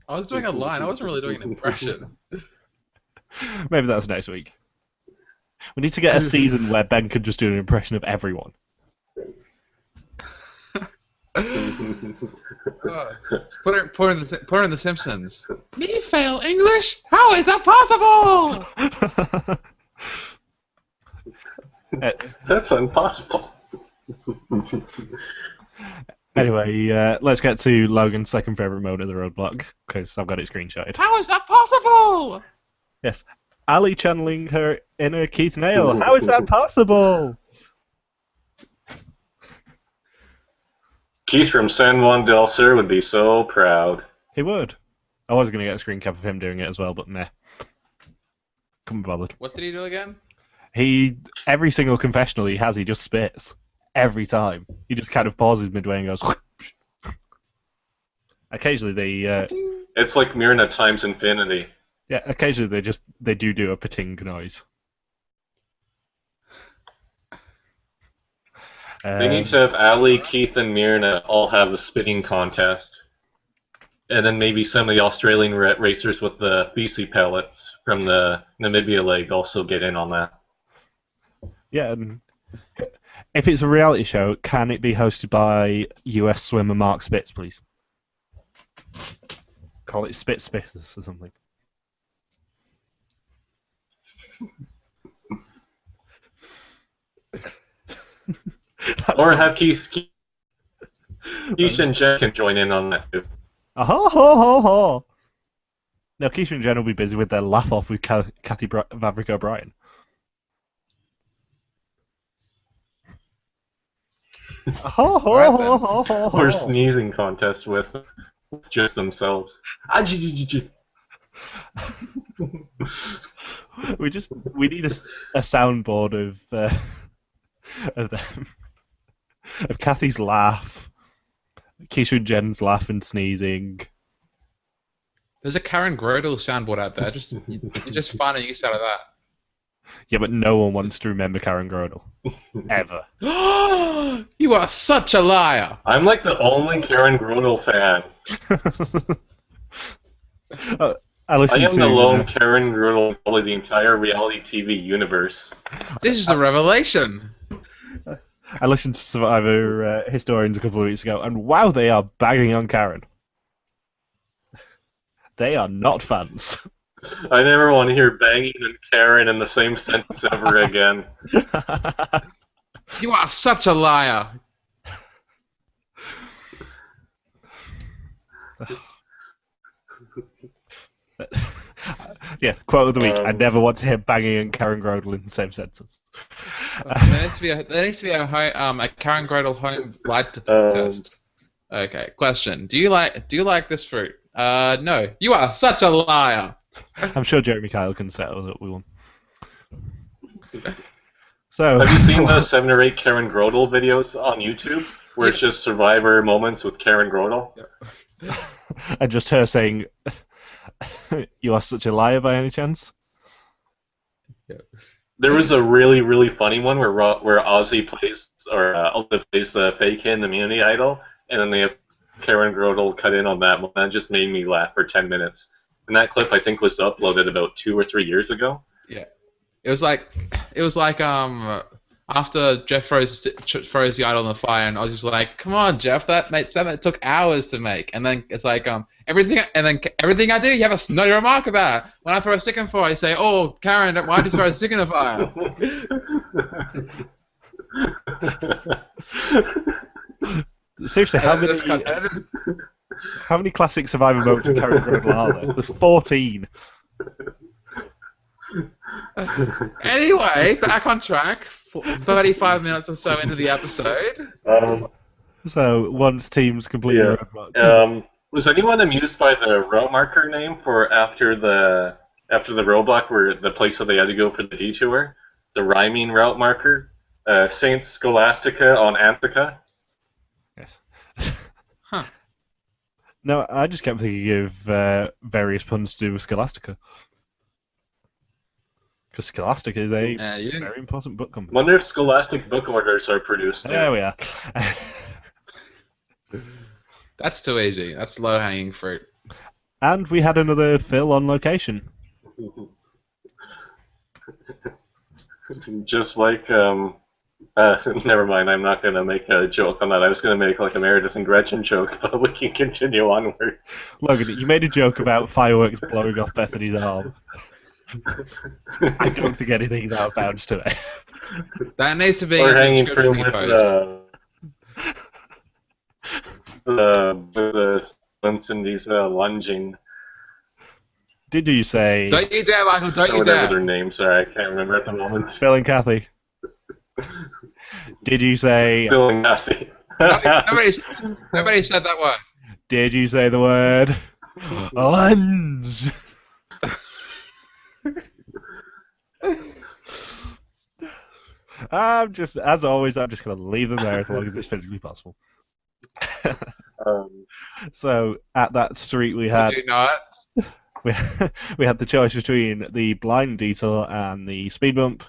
[SPEAKER 3] I was doing a line. I wasn't really doing an impression.
[SPEAKER 1] Maybe that's next week. We need to get a season where Ben can just do an impression of everyone.
[SPEAKER 3] Put in the Simpsons. Me fail English? How is that possible?
[SPEAKER 2] That's impossible.
[SPEAKER 1] Anyway, let's get to Logan's second favourite mode of the roadblock, because I've got it screenshotted.
[SPEAKER 3] How is that possible?
[SPEAKER 1] Yes. Ali channeling her inner Keith Nail. How is that possible?
[SPEAKER 2] Keith from San Juan del Sur would be so proud.
[SPEAKER 1] He would. I was going to get a screen cap of him doing it as well, but meh. Couldn't be bothered.
[SPEAKER 3] What did he do again?
[SPEAKER 1] Every single confessional he has, he just spits. Every time. He just kind of pauses midway and goes... Occasionally they...
[SPEAKER 2] It's like Myrna times infinity.
[SPEAKER 1] Yeah, occasionally they do a pating noise.
[SPEAKER 2] They need to have Ali, Keith, and Myrna all have a spitting contest. And then maybe some of the Australian racers with the BC pellets from the Namibia leg also get in on that.
[SPEAKER 1] Yeah, and if it's a reality show, can it be hosted by US swimmer Mark Spitz, please? Call it Spitz or something.
[SPEAKER 2] Or have Keith and Jen can join in on that too.
[SPEAKER 1] Ho ho ho ho! No, Keisha and Jen will be busy with their laugh off with Kathy Vavrick O'Brien. Ho ho
[SPEAKER 3] Right,
[SPEAKER 1] ho ho ho ho!
[SPEAKER 2] Or sneezing contest with just themselves.
[SPEAKER 1] We need a soundboard of them. Of Kathy's laugh, Keisha and Jen's laugh and sneezing.
[SPEAKER 3] There's a Karen Grodel soundboard out there. You just find a use out of that.
[SPEAKER 1] Yeah, but no one wants to remember Karen Grodel. Ever.
[SPEAKER 3] You are such a liar!
[SPEAKER 2] I'm like the only Karen Grodel fan.
[SPEAKER 1] I
[SPEAKER 2] am
[SPEAKER 1] to
[SPEAKER 2] the lone Karen Grodel in probably the entire reality TV universe.
[SPEAKER 3] This is a revelation.
[SPEAKER 1] I listened to Survivor Historians a couple of weeks ago, and wow, they are bagging on Karen. They are not fans.
[SPEAKER 2] I never want to hear banging and Karen in the same sentence ever again.
[SPEAKER 3] You are such a liar.
[SPEAKER 1] Yeah, quote of the week. I never want to hear banging and Karen Grodel in the same sentence.
[SPEAKER 3] There needs to be a Karen Grodel home light test. Okay, question. Do you like this fruit? No. You are such a liar.
[SPEAKER 1] I'm sure Jeremy Kyle can settle that we won. So,
[SPEAKER 2] have you seen the 7 or 8 Karen Grodel videos on YouTube where it's just Survivor moments with Karen Grodel?
[SPEAKER 1] And just her saying, "You are such a liar," by any chance?
[SPEAKER 3] Yeah.
[SPEAKER 2] There was a really, really funny one where Ozzy plays the fake in the Immunity Idol, and then they have Karen Grodel cut in on that one. That just made me laugh for 10 minutes. And that clip, I think, was uploaded about 2 or 3 years ago.
[SPEAKER 3] Yeah, it was like after Jeff throws the idol in the fire, and I was just like, "Come on, Jeff, that took hours to make." And then it's like everything I do, you have a snotty remark about. When I throw a stick in the fire, you say, "Oh, Karen, why did you throw a stick in the fire?"
[SPEAKER 1] Seriously, how many classic Survivor moments with Karen Grodel are there? There's 14.
[SPEAKER 3] Anyway, back on track. 35 minutes or so into the episode.
[SPEAKER 1] So once teams complete the roadblock.
[SPEAKER 2] Was anyone amused by the route marker name for after the roadblock, where the place that they had to go for the detour? The rhyming route marker, Saint Scholastica on Antica.
[SPEAKER 1] Yes.
[SPEAKER 3] Huh.
[SPEAKER 1] No, I just kept thinking of various puns to do with Scholastica. Because Scholastica is a very important book company.
[SPEAKER 2] Wonder if Scholastic book orders are produced.
[SPEAKER 1] There we are.
[SPEAKER 3] That's too easy. That's low-hanging fruit.
[SPEAKER 1] And we had another Phil on location.
[SPEAKER 2] Just like, never mind, I'm not going to make a joke on that. I was going to make like a Meredith and Gretchen joke, but we can continue onwards.
[SPEAKER 1] Logan, you made a joke about fireworks blowing off Bethany's arm. I don't think anything's out of bounds to it.
[SPEAKER 3] That needs to be
[SPEAKER 2] Or
[SPEAKER 3] in the
[SPEAKER 2] hanging
[SPEAKER 3] description
[SPEAKER 2] from
[SPEAKER 3] of the post.
[SPEAKER 2] the stunts and these lunging.
[SPEAKER 1] Did you say...
[SPEAKER 3] Don't you dare, Michael, don't you
[SPEAKER 2] Whatever
[SPEAKER 3] dare.
[SPEAKER 2] their names are, I can't remember at the moment.
[SPEAKER 1] Phil and Kathy. Did you say...
[SPEAKER 2] Phil and Kathy.
[SPEAKER 3] Nobody said that word.
[SPEAKER 1] Did you say the word... lunge? As always, I'm just going to leave them there as long as it's physically possible. So, at that street we had...
[SPEAKER 3] Do not.
[SPEAKER 1] We had the choice between the blind detour and the speed bump,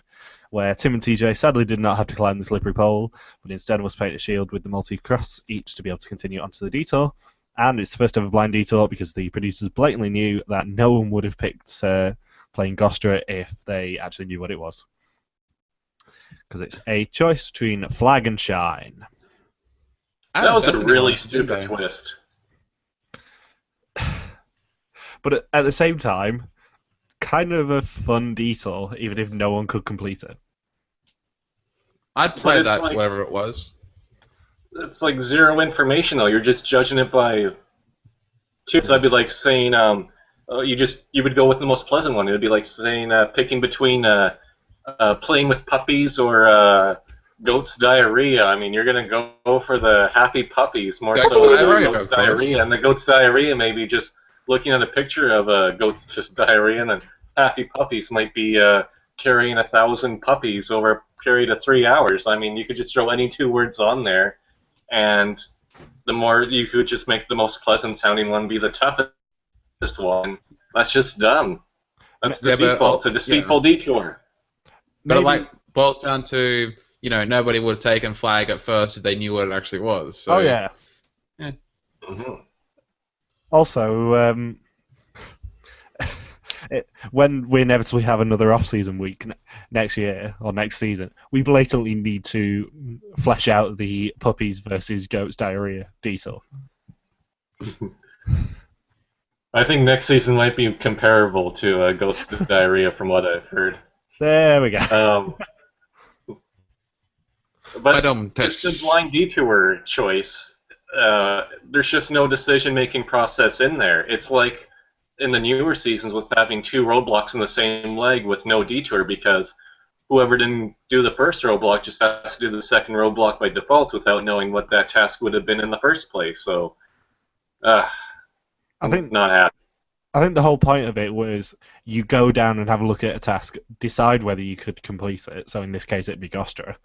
[SPEAKER 1] where Tim and TJ sadly did not have to climb the slippery pole, but instead must paint a shield with the multi-cross each to be able to continue onto the detour. And it's the first ever blind detour because the producers blatantly knew that no one would have picked playing Gostra if they actually knew what it was. Because it's a choice between Flag and Shine.
[SPEAKER 2] That was a really stupid twist.
[SPEAKER 1] But at the same time, kind of a fun detour, even if no one could complete it.
[SPEAKER 3] I'd play that,
[SPEAKER 2] like,
[SPEAKER 3] whatever it was.
[SPEAKER 2] It's like zero information, though. You're just judging it by two. So I'd be like saying, you would go with the most pleasant one. It would be like saying, picking between playing with puppies or goat's diarrhea. I mean, you're gonna go for the happy puppies more
[SPEAKER 3] Goat's
[SPEAKER 2] so
[SPEAKER 3] diarrhea,
[SPEAKER 2] than goat's diarrhea, and the goat's diarrhea maybe just looking at a picture of a goat's diarrhea, and then happy puppies might be carrying 1,000 puppies over a period of 3 hours. I mean, you could just throw any two words on there, and the more you could just make the most pleasant sounding one be the toughest one. That's just dumb. That's deceitful. It's a deceitful detour.
[SPEAKER 3] But it boils down to, nobody would have taken Flag at first if they knew what it actually was. So.
[SPEAKER 1] Oh yeah.
[SPEAKER 2] Mm-hmm.
[SPEAKER 1] Also, when we inevitably have another off-season week next year or next season, we blatantly need to flesh out the puppies versus goats diarrhea detour.
[SPEAKER 2] I think next season might be comparable to goat's diarrhea, from what I've heard.
[SPEAKER 1] There we go.
[SPEAKER 2] But just the blind detour choice. There's just no decision-making process in there. It's like in the newer seasons with having two roadblocks in the same leg with no detour, because whoever didn't do the first roadblock just has to do the second roadblock by default without knowing what that task would have been in the first place. So, I think not happy.
[SPEAKER 1] I think the whole point of it was you go down and have a look at a task, decide whether you could complete it. So in this case, it'd be Gostra.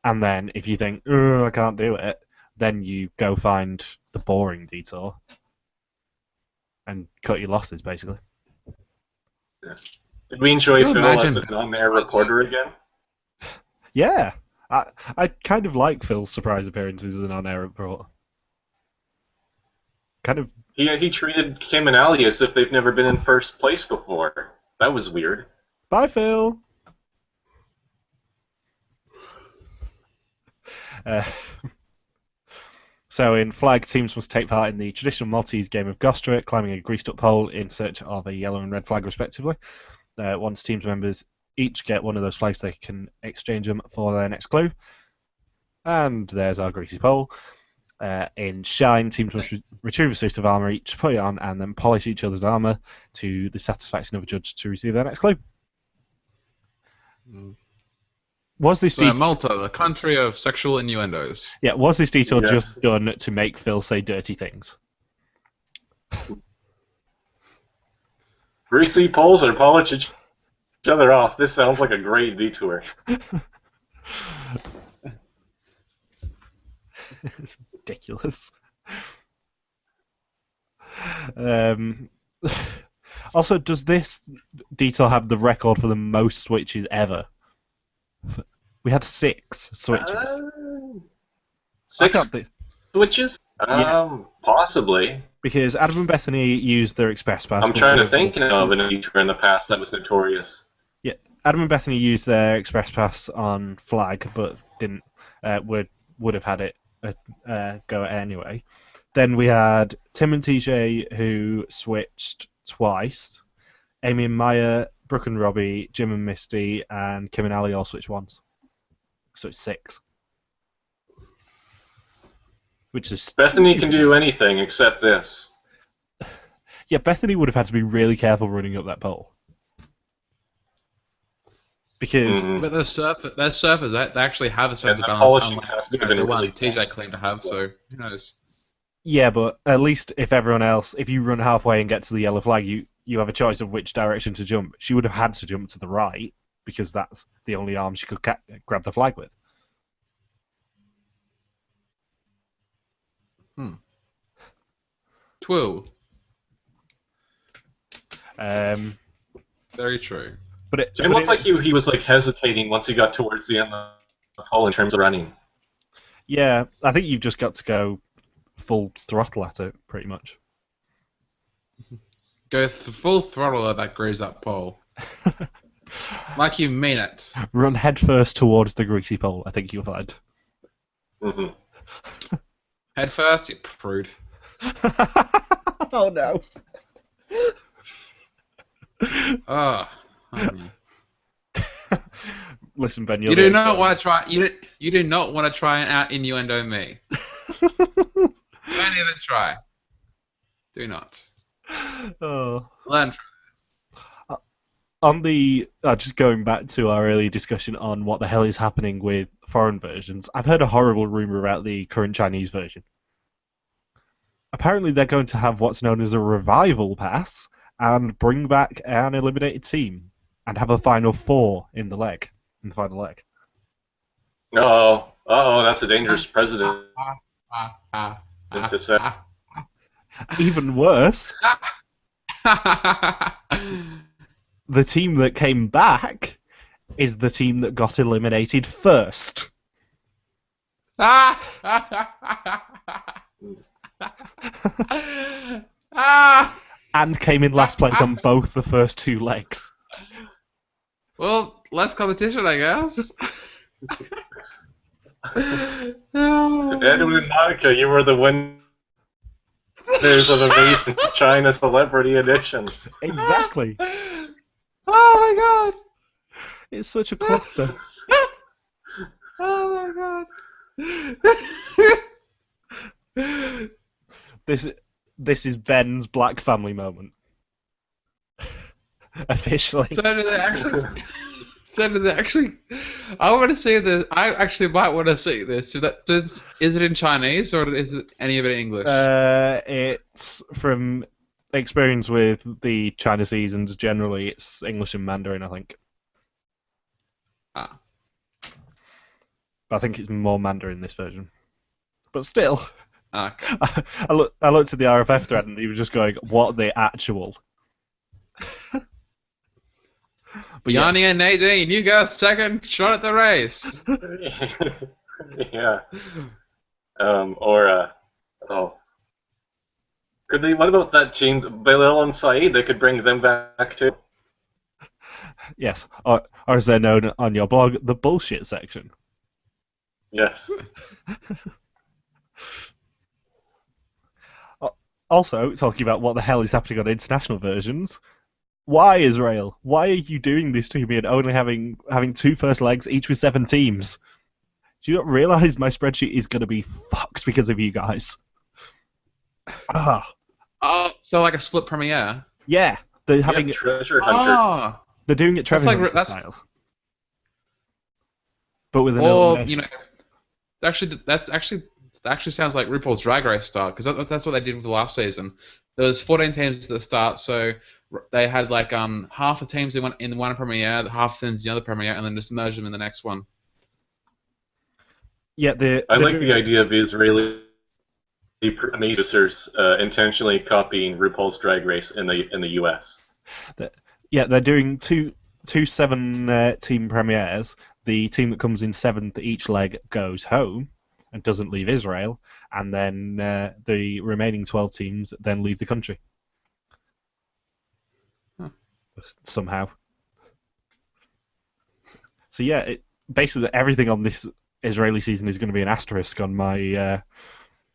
[SPEAKER 1] And then if you think, I can't do it, then you go find the boring detour and cut your losses, basically.
[SPEAKER 2] Yeah. Did we enjoy Phil as a non-air reporter again?
[SPEAKER 1] Yeah. I kind of like Phil's surprise appearances as an on-air reporter. Kind of.
[SPEAKER 2] He treated Kim and Ali as if they've never been in first place before. That was weird.
[SPEAKER 1] Bye, Phil. So in Flag, teams must take part in the traditional Maltese game of Gostra, climbing a greased-up pole in search of a yellow and red flag, respectively. Once teams members each get one of those flags, they can exchange them for their next clue. And there's our greasy pole. In Shine, teams must retrieve a suit of armour each, put it on, and then polish each other's armour to the satisfaction of a judge to receive their next clue. Was this
[SPEAKER 3] Malta, the country of sexual innuendos?
[SPEAKER 1] Yeah, was this detour just done to make Phil say dirty things?
[SPEAKER 2] Greasy poles or polish each other off. This sounds like a great detour.
[SPEAKER 1] It's ridiculous. Also, does this detour have the record for the most switches ever? We had 6 switches.
[SPEAKER 2] 6 switches?
[SPEAKER 1] Yeah.
[SPEAKER 2] Possibly.
[SPEAKER 1] Because Adam and Bethany used their express pass.
[SPEAKER 2] I'm trying to think of an detour in the past that was notorious.
[SPEAKER 1] Yeah, Adam and Bethany used their express pass on flag, but didn't. Would have had it go anyway. Then we had Tim and TJ who switched twice. Amy and Maya, Brooke and Robbie, Jim and Misty, and Kim and Ali all switched once. So it's 6. Which is
[SPEAKER 2] Bethany can do anything except this.
[SPEAKER 1] Yeah, Bethany would have had to be really careful running up that pole. Because
[SPEAKER 3] but they're surfers. They actually have a sense of balance,
[SPEAKER 2] polishing
[SPEAKER 3] unlike
[SPEAKER 2] has to have been
[SPEAKER 3] the one
[SPEAKER 2] really
[SPEAKER 3] TJ claimed to have. So who knows?
[SPEAKER 1] yeah, but at least if you run halfway and get to the yellow flag, you have a choice of which direction to jump. She would have had to jump to the right because that's the only arm she could grab the flag with.
[SPEAKER 3] Twill.
[SPEAKER 1] Very
[SPEAKER 3] true.
[SPEAKER 1] But it
[SPEAKER 2] looked like he was like hesitating once he got towards the end of the hole in terms of running.
[SPEAKER 1] Yeah, I think you've just got to go full throttle at it, pretty much.
[SPEAKER 3] Go full throttle at that grows up pole. Like you mean it.
[SPEAKER 1] Run headfirst towards the greasy pole, I think you'll find.
[SPEAKER 3] Headfirst, you prude.
[SPEAKER 1] Oh no. Listen, Ben,
[SPEAKER 3] you do not want to try. You do not want to try and out innuendo me. Don't even try. Do not.
[SPEAKER 1] Oh.
[SPEAKER 3] Learn from
[SPEAKER 1] this. On the just going back to our earlier discussion on what the hell is happening with foreign versions, I've heard a horrible rumor about the current Chinese version. Apparently, they're going to have what's known as a revival pass and bring back an eliminated team and have a final 4 in the final leg.
[SPEAKER 2] That's a dangerous precedent.
[SPEAKER 1] Even worse, the team that came back is the team that got eliminated first. And came in last place on both the first 2 legs.
[SPEAKER 3] Well, less competition, I guess.
[SPEAKER 2] Edwin and Monica, you were the winners of Amazing China Celebrity Edition.
[SPEAKER 1] Exactly.
[SPEAKER 3] Oh my god.
[SPEAKER 1] It's such a cluster.
[SPEAKER 3] Oh my god.
[SPEAKER 1] This is Ben's Black Family moment. Officially.
[SPEAKER 3] So do they actually? I want to see this. I actually might want to see this. Is it in Chinese or is it any of it in English?
[SPEAKER 1] It's from experience with the China seasons. Generally, it's English and Mandarin, I think. But I think it's more Mandarin this version. But still,
[SPEAKER 3] okay.
[SPEAKER 1] I looked at the RFF thread and he was just going, "What the actual?"
[SPEAKER 3] But Yanni and Nadine, you go second shot at the race.
[SPEAKER 2] Yeah. Could they? What about that team, Bilal and Saeed? They could bring them back too.
[SPEAKER 1] Yes, or as they're known on your blog, the bullshit section.
[SPEAKER 2] Yes.
[SPEAKER 1] Also, talking about what the hell is happening on international versions. Why, Israel? Why are you doing this to me and only having 2 first legs, each with 7 teams? Do you not realise my spreadsheet is going to be fucked because of you guys?
[SPEAKER 3] Oh, so like a split premiere?
[SPEAKER 1] Yeah, they're having
[SPEAKER 2] treasure hunter.
[SPEAKER 1] They're doing it treasure hunter style. But with an elimination.
[SPEAKER 3] That actually sounds like RuPaul's Drag Race style, because that's what they did with the last season. There was 14 teams at the start, so they had like half the teams in one premiere, half the teams in the other premiere, and then just merge them in the next one.
[SPEAKER 1] Yeah,
[SPEAKER 2] I like the idea of Israeli producers intentionally copying RuPaul's Drag Race in the US.
[SPEAKER 1] Yeah, they're doing two 7-team premieres. The team that comes in 7th each leg goes home and doesn't leave Israel, and then the remaining 12 teams then leave the country. Somehow. So yeah, basically everything on this Israeli season is going to be an asterisk on my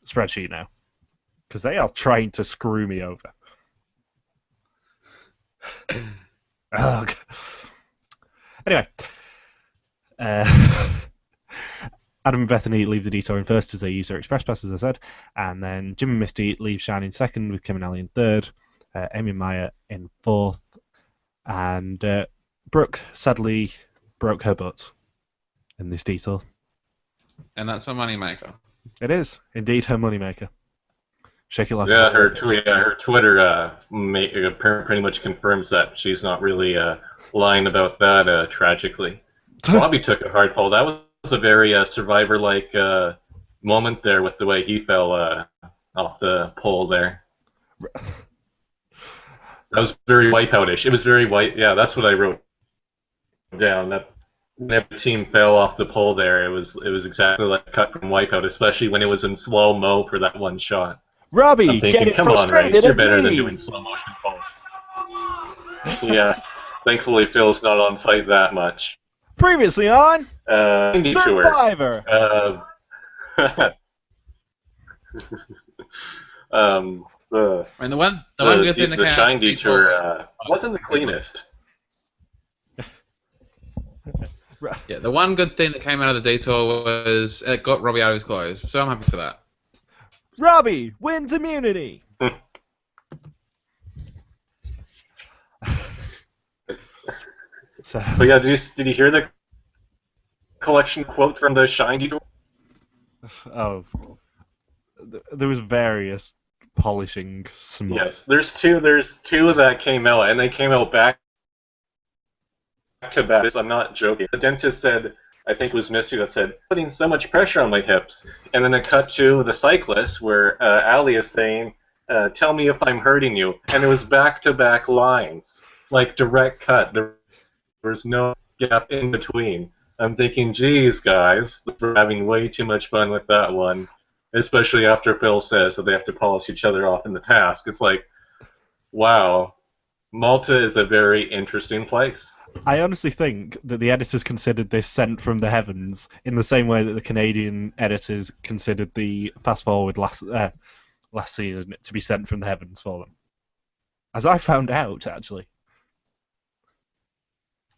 [SPEAKER 1] spreadsheet now, because they are trying to screw me over. Oh, anyway, Adam and Bethany leave the detour in first as they use their express pass, as I said, and then Jim and Misty leave Shine in second with Kim and Ali in third, Amy and Maya in fourth, and Brooke sadly broke her butt in this detour.
[SPEAKER 3] And that's her moneymaker.
[SPEAKER 1] It is indeed her moneymaker. Shake it like
[SPEAKER 2] her Twitter pretty much confirms that she's not really lying about that tragically. Bobby took a hard fall. That was a very Survivor-like moment there with the way he fell off the pole there. That was very Wipeout-ish. It was very white. Yeah, that's what I wrote down. That whenever the team fell off the pole there, it was exactly like cut from Wipeout, especially when it was in slow-mo for that one shot.
[SPEAKER 1] Robbie,
[SPEAKER 2] I'm thinking,
[SPEAKER 1] get it
[SPEAKER 2] come on,
[SPEAKER 1] frustrated
[SPEAKER 2] Race, you're
[SPEAKER 1] at
[SPEAKER 2] better
[SPEAKER 1] me.
[SPEAKER 2] than doing slow motion falls. Yeah, thankfully Phil's not on site that much.
[SPEAKER 1] Previously on
[SPEAKER 2] Detour.
[SPEAKER 1] Survivor.
[SPEAKER 3] And the one good thing
[SPEAKER 2] the Shine Detour wasn't the cleanest.
[SPEAKER 3] Yeah, the one good thing that came out of the detour was it got Robbie out of his clothes, so I'm happy for that.
[SPEAKER 1] Robbie wins immunity.
[SPEAKER 2] But yeah, did you hear the collection quote from the Shine Detour?
[SPEAKER 1] Oh, there was various polishing smut.
[SPEAKER 2] Yes, there's two that came out, and they came out back to back. I'm not joking. The dentist said, I think it was Missy that said, putting so much pressure on my hips. And then it cut to the cyclist where Ali is saying, tell me if I'm hurting you. And it was back-to-back lines, like direct cut. There was no gap in between. I'm thinking, geez, guys, we're having way too much fun with that one, especially after Phil says that they have to polish each other off in the task. It's like, wow, Malta is a very interesting place.
[SPEAKER 1] I honestly think that the editors considered this sent from the heavens in the same way that the Canadian editors considered the fast forward last season to be sent from the heavens for them. As I found out, actually.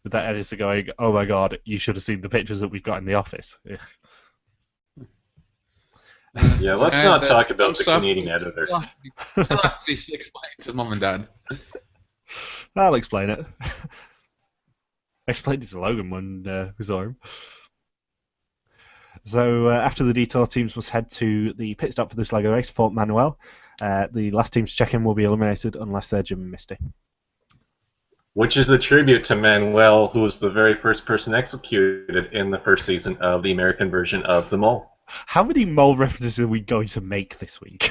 [SPEAKER 1] With that editor going, oh my god, you should have seen the pictures that we've got in the office.
[SPEAKER 2] Yeah, let's not talk about the Canadian editors.
[SPEAKER 3] It'll have to be explained to Mum and Dad.
[SPEAKER 1] I'll explain it. I explained it to Logan when we saw him. So after the detour, teams must head to the pit stop for this leg of the race, Fort Manuel. The last team to check in will be eliminated unless they're Jim and Misty.
[SPEAKER 2] Which is a tribute to Manuel, who was the very first person executed in the first season of the American version of The Mole.
[SPEAKER 1] How many mole references are we going to make this week?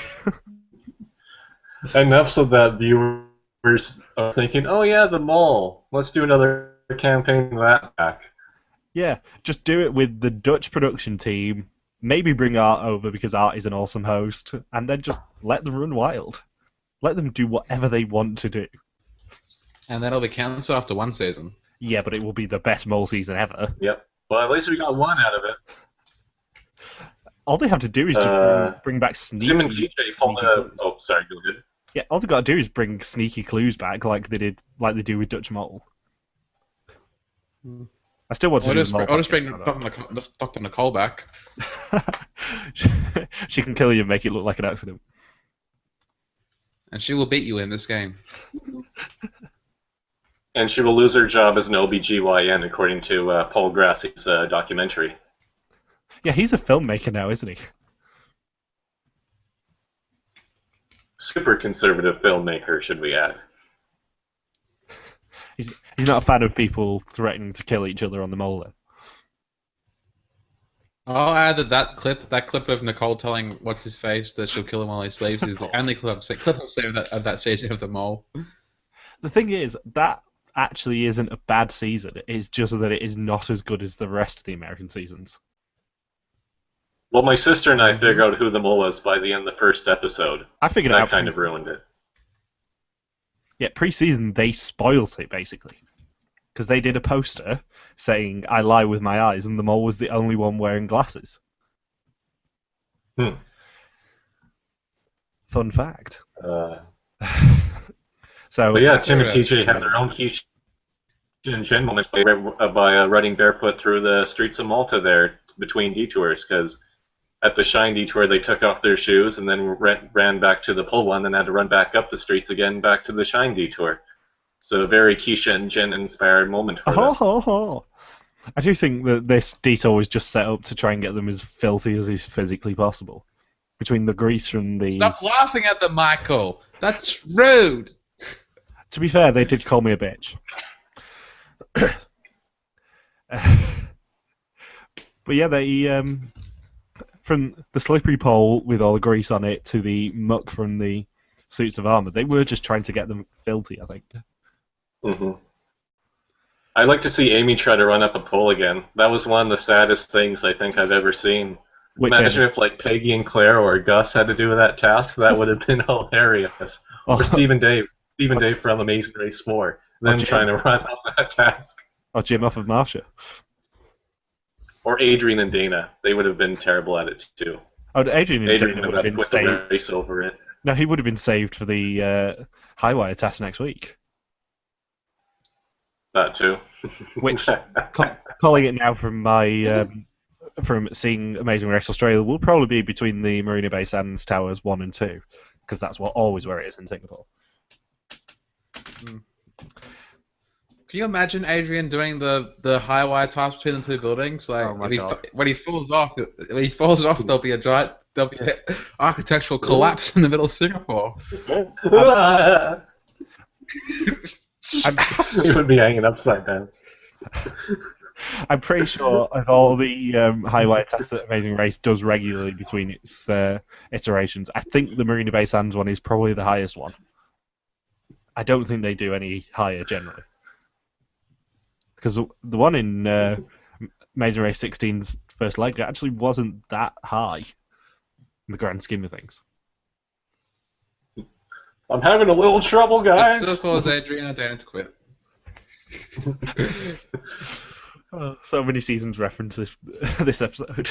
[SPEAKER 2] Enough so that viewers are thinking, oh yeah, The Mole. Let's do another campaign of that back.
[SPEAKER 1] Yeah, just do it with the Dutch production team. Maybe bring Art over because Art is an awesome host, and then just let them run wild. Let them do whatever they want to do.
[SPEAKER 3] And that'll be cancelled after one season.
[SPEAKER 1] Yeah, but it will be the best mole season ever.
[SPEAKER 2] Yep. Well, at least we got one out of it.
[SPEAKER 1] All they have to do is just bring back sneaky.
[SPEAKER 2] Jim and TJ pulled oh, sorry, go ahead.
[SPEAKER 1] Yeah, all they've got to do is bring sneaky clues back, like they do with Dutch Mole. I still want to.
[SPEAKER 3] I'll just bring Dr. Nicole back.
[SPEAKER 1] She can kill you and make it look like an accident.
[SPEAKER 3] And she will beat you in this game.
[SPEAKER 2] And she will lose her job as an OBGYN, according to Paul Grassi's documentary.
[SPEAKER 1] Yeah, he's a filmmaker now, isn't he?
[SPEAKER 2] Super conservative filmmaker, should we add.
[SPEAKER 1] He's not a fan of people threatening to kill each other on the mole, then.
[SPEAKER 3] I'll add that clip of Nicole telling what's-his-face that she'll kill him while he sleeps is the only clip I've seen of that season of The Mole.
[SPEAKER 1] The thing is, that actually isn't a bad season. It's just that it is not as good as the rest of the American seasons.
[SPEAKER 2] Well, my sister and I figured out who the mole was by the end of the first episode.
[SPEAKER 1] I figured it out.
[SPEAKER 2] That kind of ruined it.
[SPEAKER 1] Yeah, pre-season, they spoilt it, basically. because they did a poster saying "I lie with my eyes," and the mole was the only one wearing glasses. Fun fact. So,
[SPEAKER 2] but yeah, Tim and TJ have their own Kisha and Jen moments by running barefoot through the streets of Malta there between detours, because at the Shine detour they took off their shoes and then ran back to the pull one and had to run back up the streets again back to the Shine detour. So a very Kisha and Jen inspired moment for them.
[SPEAKER 1] I do think that this detour was just set up to try and get them as filthy as is physically possible. Between the grease from the...
[SPEAKER 3] Stop laughing at them, Michael! That's rude!
[SPEAKER 1] To be fair, they did call me a bitch. But yeah, they... from the slippery pole with all the grease on it to the muck from the suits of armour, they were just trying to get them filthy, I think.
[SPEAKER 2] Mm-hmm. I'd like to see Amy try to run up a pole again. That was one of the saddest things I think I've ever seen. Imagine if like Peggy and Claire or Gus had to do that task. That would have been hilarious. Or Steve and Dave from Amazing Race 4. Them trying to run up that task.
[SPEAKER 1] Or Jim off of Marsha.
[SPEAKER 2] Or Adrian and Dana. They would have been terrible at it too.
[SPEAKER 1] Oh, Adrian Dana would have been saved.
[SPEAKER 2] The race over it.
[SPEAKER 1] No, he would have been saved for the high wire test next week.
[SPEAKER 2] That too.
[SPEAKER 1] Which, calling it now from my from seeing Amazing Race Australia, will probably be between the Marina Bay Sands Towers 1 and 2, because that's always where it is in Singapore.
[SPEAKER 3] Can you imagine Adrian doing the high wire toss between the two buildings? Like when he falls off, there'll be an architectural collapse in the middle of Singapore.
[SPEAKER 2] He would be hanging upside down.
[SPEAKER 1] I'm pretty sure of all the high wire tests that Amazing Race does regularly between its iterations, I think the Marina Bay Sands one is probably the highest one. I don't think they do any higher generally. Because the one in Amazing Race 16's first leg actually wasn't that high in the grand scheme of things.
[SPEAKER 2] I'm having a little trouble, guys.
[SPEAKER 3] It still calls Adrian and Dana to quit.
[SPEAKER 1] So many seasons reference this episode.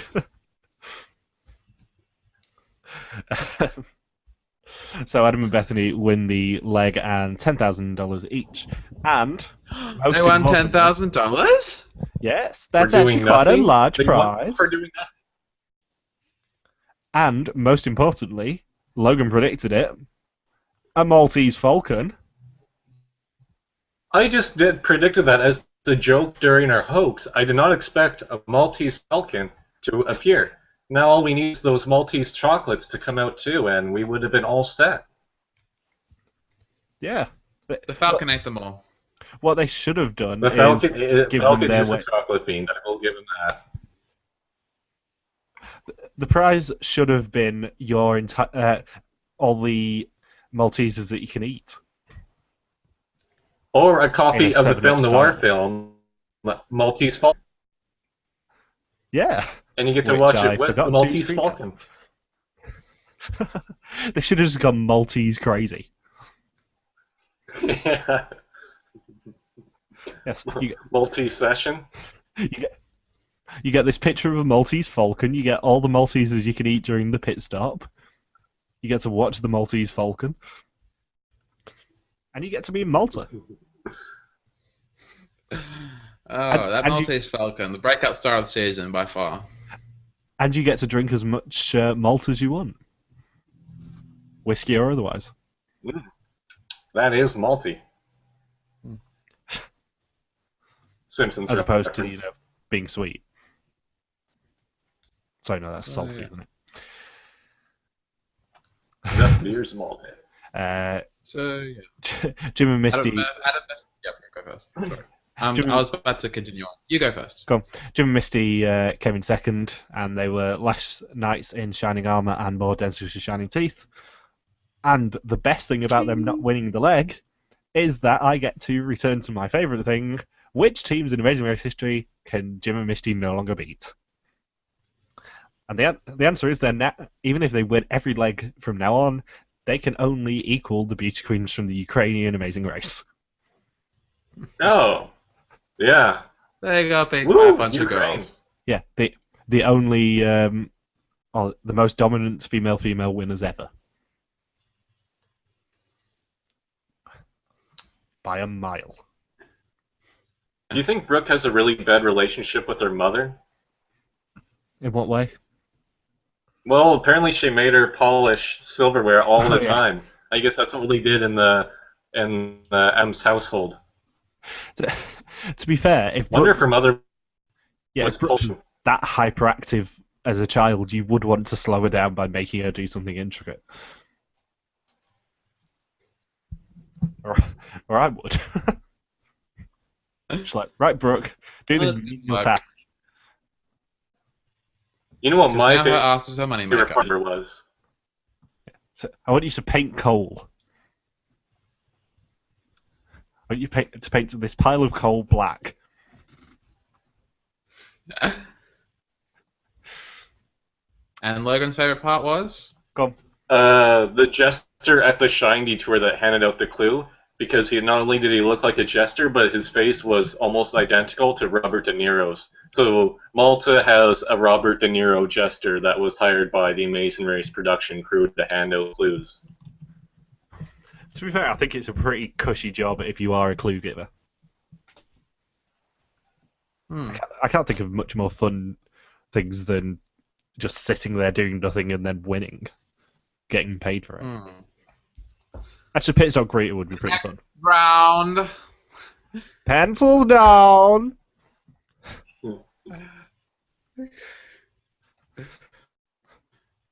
[SPEAKER 1] So Adam and Bethany win the leg and $10,000 each, and
[SPEAKER 3] they won $10,000.
[SPEAKER 1] Yes, that's actually quite a large prize.
[SPEAKER 2] For doing that.
[SPEAKER 1] And most importantly, Logan predicted it. A Maltese Falcon.
[SPEAKER 2] I just predicted that as a joke during our hoax. I did not expect a Maltese Falcon to appear. Now all we need is those Maltese chocolates to come out too, and we would have been all set.
[SPEAKER 3] Yeah. The Falcon ate them all.
[SPEAKER 1] What they should have done
[SPEAKER 2] the Falcon,
[SPEAKER 1] is give them their
[SPEAKER 2] a chocolate bean. I will give them that.
[SPEAKER 1] The prize should have been your all the Maltesers that you can eat.
[SPEAKER 2] Or a copy of the film noir film, Maltese Falcon.
[SPEAKER 1] Yeah.
[SPEAKER 2] And you get to watch it with the Maltese Falcon.
[SPEAKER 1] They should have just gone Maltese crazy.
[SPEAKER 2] Yeah.
[SPEAKER 1] Yes.
[SPEAKER 2] Maltese session.
[SPEAKER 1] You get this picture of a Maltese Falcon. You get all the Maltesers you can eat during the pit stop. You get to watch the Maltese Falcon. And you get to be in Malta.
[SPEAKER 3] That Maltese Falcon, the breakout star of the season by far.
[SPEAKER 1] And you get to drink as much malt as you want. Whiskey or otherwise.
[SPEAKER 2] That is malty. Simpsons
[SPEAKER 1] as opposed
[SPEAKER 2] reference.
[SPEAKER 1] to being sweet. Sorry, no, that's salty,
[SPEAKER 3] yeah.
[SPEAKER 1] isn't it?
[SPEAKER 2] That beer's malty.
[SPEAKER 3] So, yeah.
[SPEAKER 1] Jim and Misty...
[SPEAKER 3] Adam, go first. Sorry. I was about to continue on. You go first.
[SPEAKER 1] Go on. Jim and Misty came in second, and they were less knights in shining armour and more dentures with shining teeth. And the best thing about them not winning the leg is that I get to return to my favourite thing. Which teams in Amazing Race history can Jim and Misty no longer beat? And the answer is even if they win every leg from now on, they can only equal the Beauty Queens from the Ukrainian Amazing Race.
[SPEAKER 2] Oh. Yeah.
[SPEAKER 3] There you go, big
[SPEAKER 2] Woo,
[SPEAKER 3] fat bunch of
[SPEAKER 2] Ukraine.
[SPEAKER 3] girls.
[SPEAKER 1] Yeah, the only the most dominant female winners ever by a mile.
[SPEAKER 2] Do you think Brooke has a really bad relationship with her mother?
[SPEAKER 1] In what way?
[SPEAKER 2] Well, apparently she made her polish silverware all the
[SPEAKER 1] Oh, yeah.
[SPEAKER 2] time. I guess that's what they did in the M's household.
[SPEAKER 1] To be fair, if
[SPEAKER 2] Wonder
[SPEAKER 1] Brooke,
[SPEAKER 2] if her mother
[SPEAKER 1] yeah,
[SPEAKER 2] was
[SPEAKER 1] if Brooke was
[SPEAKER 2] polishing.
[SPEAKER 1] that hyperactive as a child, you would want to slow her down by making her do something intricate. Or I would. Just like, right, Brooke, do this menial task.
[SPEAKER 2] You know what my
[SPEAKER 3] now her ass is her money
[SPEAKER 2] favorite
[SPEAKER 3] maker.
[SPEAKER 2] part was?
[SPEAKER 1] So I want you to paint coal. I want you to paint this pile of coal black.
[SPEAKER 3] And Logan's favorite part was?
[SPEAKER 1] Go
[SPEAKER 2] The jester at the Shine Detour that handed out the clue, because not only did he look like a jester, but his face was almost identical to Robert De Niro's. So Malta has a Robert De Niro jester that was hired by the Amazing Race production crew to hand out clues.
[SPEAKER 1] To be fair, I think it's a pretty cushy job if you are a clue giver. I can't think of much more fun things than just sitting there doing nothing and then winning, getting paid for it. Actually, Pits Not Greeter would be pretty fun.
[SPEAKER 3] Round.
[SPEAKER 1] Pencils down.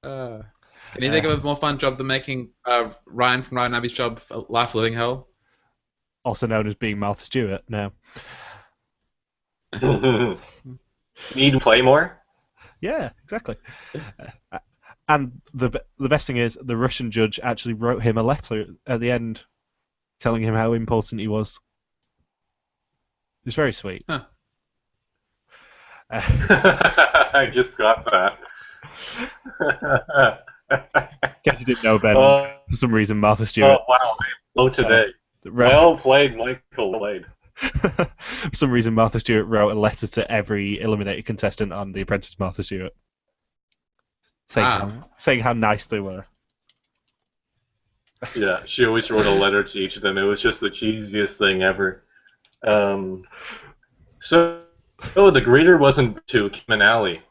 [SPEAKER 3] Can you think of a more fun job than making Ryan from Ryan Abbey's job Life Living Hell?
[SPEAKER 1] Also known as being Martha Stewart now.
[SPEAKER 2] Need to play more?
[SPEAKER 1] Yeah, exactly. And the best thing is, the Russian judge actually wrote him a letter at the end telling him how important he was. It's very sweet.
[SPEAKER 3] Huh.
[SPEAKER 2] I just got that.
[SPEAKER 1] Guess you didn't know, Ben.
[SPEAKER 2] Oh,
[SPEAKER 1] For some reason, Martha Stewart.
[SPEAKER 2] wow, I'm low today. Well played, Michael. Played.
[SPEAKER 1] For some reason, Martha Stewart wrote a letter to every eliminated contestant on The Apprentice, Martha Stewart, saying how nice they were.
[SPEAKER 2] Yeah, she always wrote a letter to each of them. It was just the cheesiest thing ever. So the greeter wasn't to Kim and Allie.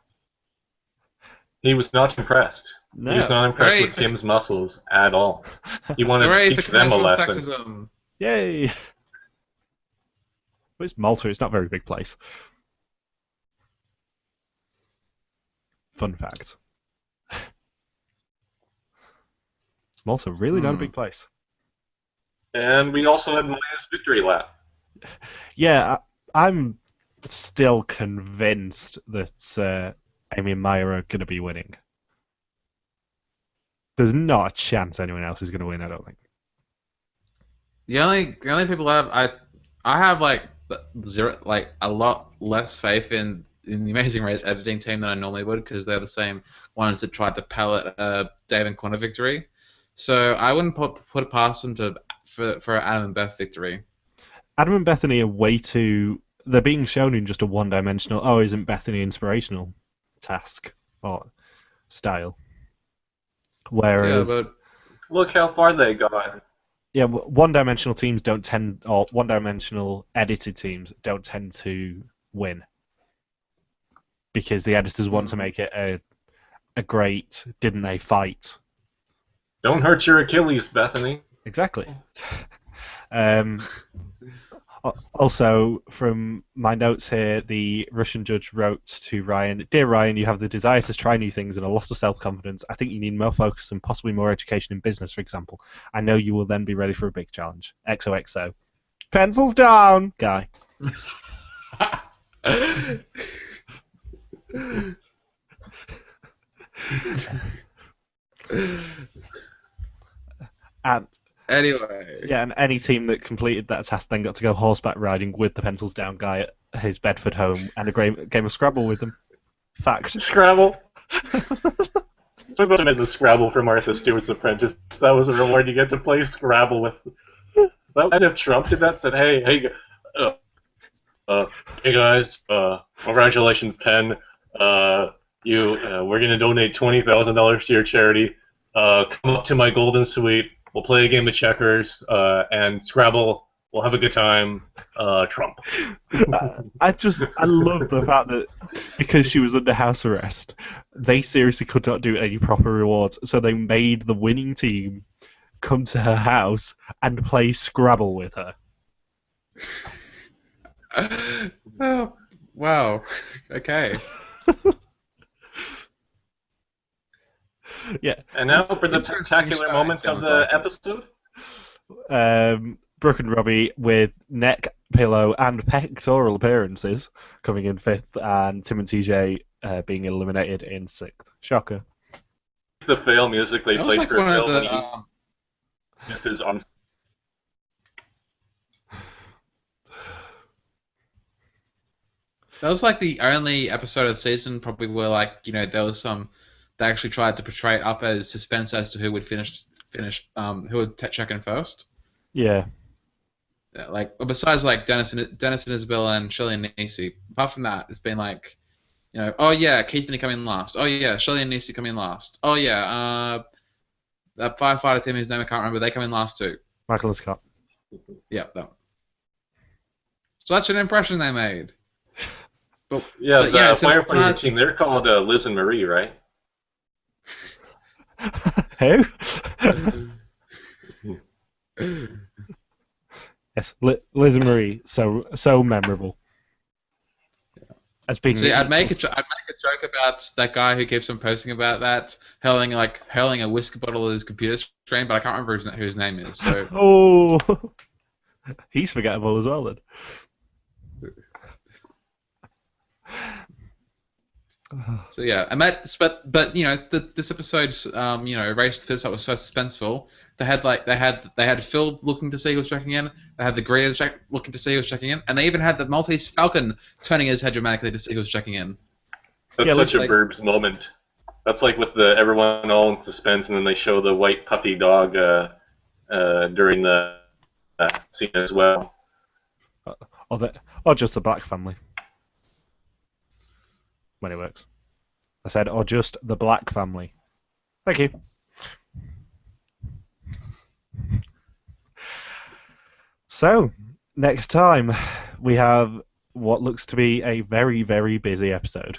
[SPEAKER 2] He was not impressed.
[SPEAKER 1] No.
[SPEAKER 2] He was not impressed with Kim's muscles at all. He wanted to teach them a lesson.
[SPEAKER 3] Sexism.
[SPEAKER 1] Yay! Well, it's Malta. It's not a very big place. Fun fact. Malta, really not a big place.
[SPEAKER 2] And we also had Maya's victory lap.
[SPEAKER 1] Yeah, I'm still convinced that Amy and Maya are going to be winning. There's not a chance anyone else is going to win, I don't think.
[SPEAKER 3] The only people I have like a lot less faith in the Amazing Race editing team than I normally would, because they're the same ones that tried to pallet Dave and Connor victory. So I wouldn't put it past them for Adam and Beth victory.
[SPEAKER 1] Adam and Bethany are way too... They're being shown in just a one-dimensional, oh, isn't Bethany inspirational task or style. Whereas...
[SPEAKER 3] Yeah, but...
[SPEAKER 2] Look how far they got.
[SPEAKER 1] Yeah, one-dimensional teams don't tend... Or one-dimensional edited teams don't tend to win. Because the editors want to make it a great, didn't they, fight.
[SPEAKER 2] Don't hurt your Achilles, Bethany.
[SPEAKER 1] Exactly. Also, from my notes here, the Russian judge wrote to Ryan, "Dear Ryan, you have the desire to try new things and a loss of self-confidence. I think you need more focus and possibly more education in business, for example. I know you will then be ready for a big challenge. XOXO. Pencils down, guy." And
[SPEAKER 3] anyway,
[SPEAKER 1] yeah, and any team that completed that task then got to go horseback riding with the pencils down guy at his Bedford home and a game of Scrabble with them. Fact.
[SPEAKER 2] Scrabble. So I made the Scrabble for Martha Stewart's Apprentice. That was a reward. You get to play Scrabble with. That would have Trump did that. Said, hey, Hey guys, congratulations, Penn. We're gonna donate $20,000 to your charity. Come up to my golden suite. We'll play a game of checkers and Scrabble. We'll have a good time. Trump.
[SPEAKER 1] I love the fact that because she was under house arrest, they seriously could not do any proper rewards, so they made the winning team come to her house and play Scrabble with her.
[SPEAKER 3] Oh, wow. Okay.
[SPEAKER 1] Yeah.
[SPEAKER 2] And now for the spectacular moment of the episode.
[SPEAKER 1] Brooke and Robbie with neck, pillow, and pectoral appearances coming in 5th, and Tim and TJ being eliminated in 6th. Shocker.
[SPEAKER 2] The fail music they played for
[SPEAKER 3] one
[SPEAKER 2] Phil
[SPEAKER 3] of the,
[SPEAKER 2] when he missed his arms.
[SPEAKER 3] That was like the only episode of the season probably where, like, you know, there was some. They actually tried to portray it up as suspense as to who would who would check in first.
[SPEAKER 1] Yeah.
[SPEAKER 3] Like, besides like Dennis and Isabella and Shirley and Niecy. Apart from that, it's been like, you know, oh yeah, Keith and come in last. Oh yeah, Shirley and Niecy come in last. Oh yeah, that firefighter team whose name I can't remember, they come in last too.
[SPEAKER 1] Michael and Scott.
[SPEAKER 3] Yeah, that one. Such an impression they made.
[SPEAKER 2] But the firefighting team, they're called Liz and Marie, right?
[SPEAKER 1] Who? Yes, Liz and Marie, so memorable. As being
[SPEAKER 3] See, I'd make a joke about that guy who keeps on posting about that, hurling a whiskey bottle at his computer screen, but I can't remember who his name is. So.
[SPEAKER 1] Oh, he's forgettable as well then.
[SPEAKER 3] So yeah, and but you know, this episode's you know, race to was so suspenseful. They had Phil looking to see who was checking in. They had the Greer looking to see who was checking in, and they even had the Maltese Falcon turning his head dramatically to see who was checking in.
[SPEAKER 2] That's such a Burbs moment. That's like with everyone all in suspense, and then they show the white puppy dog during the scene as well.
[SPEAKER 1] Or just the Black family. When it works. I said, or just the Black family. Thank you. So, next time, we have what looks to be a very, very busy episode.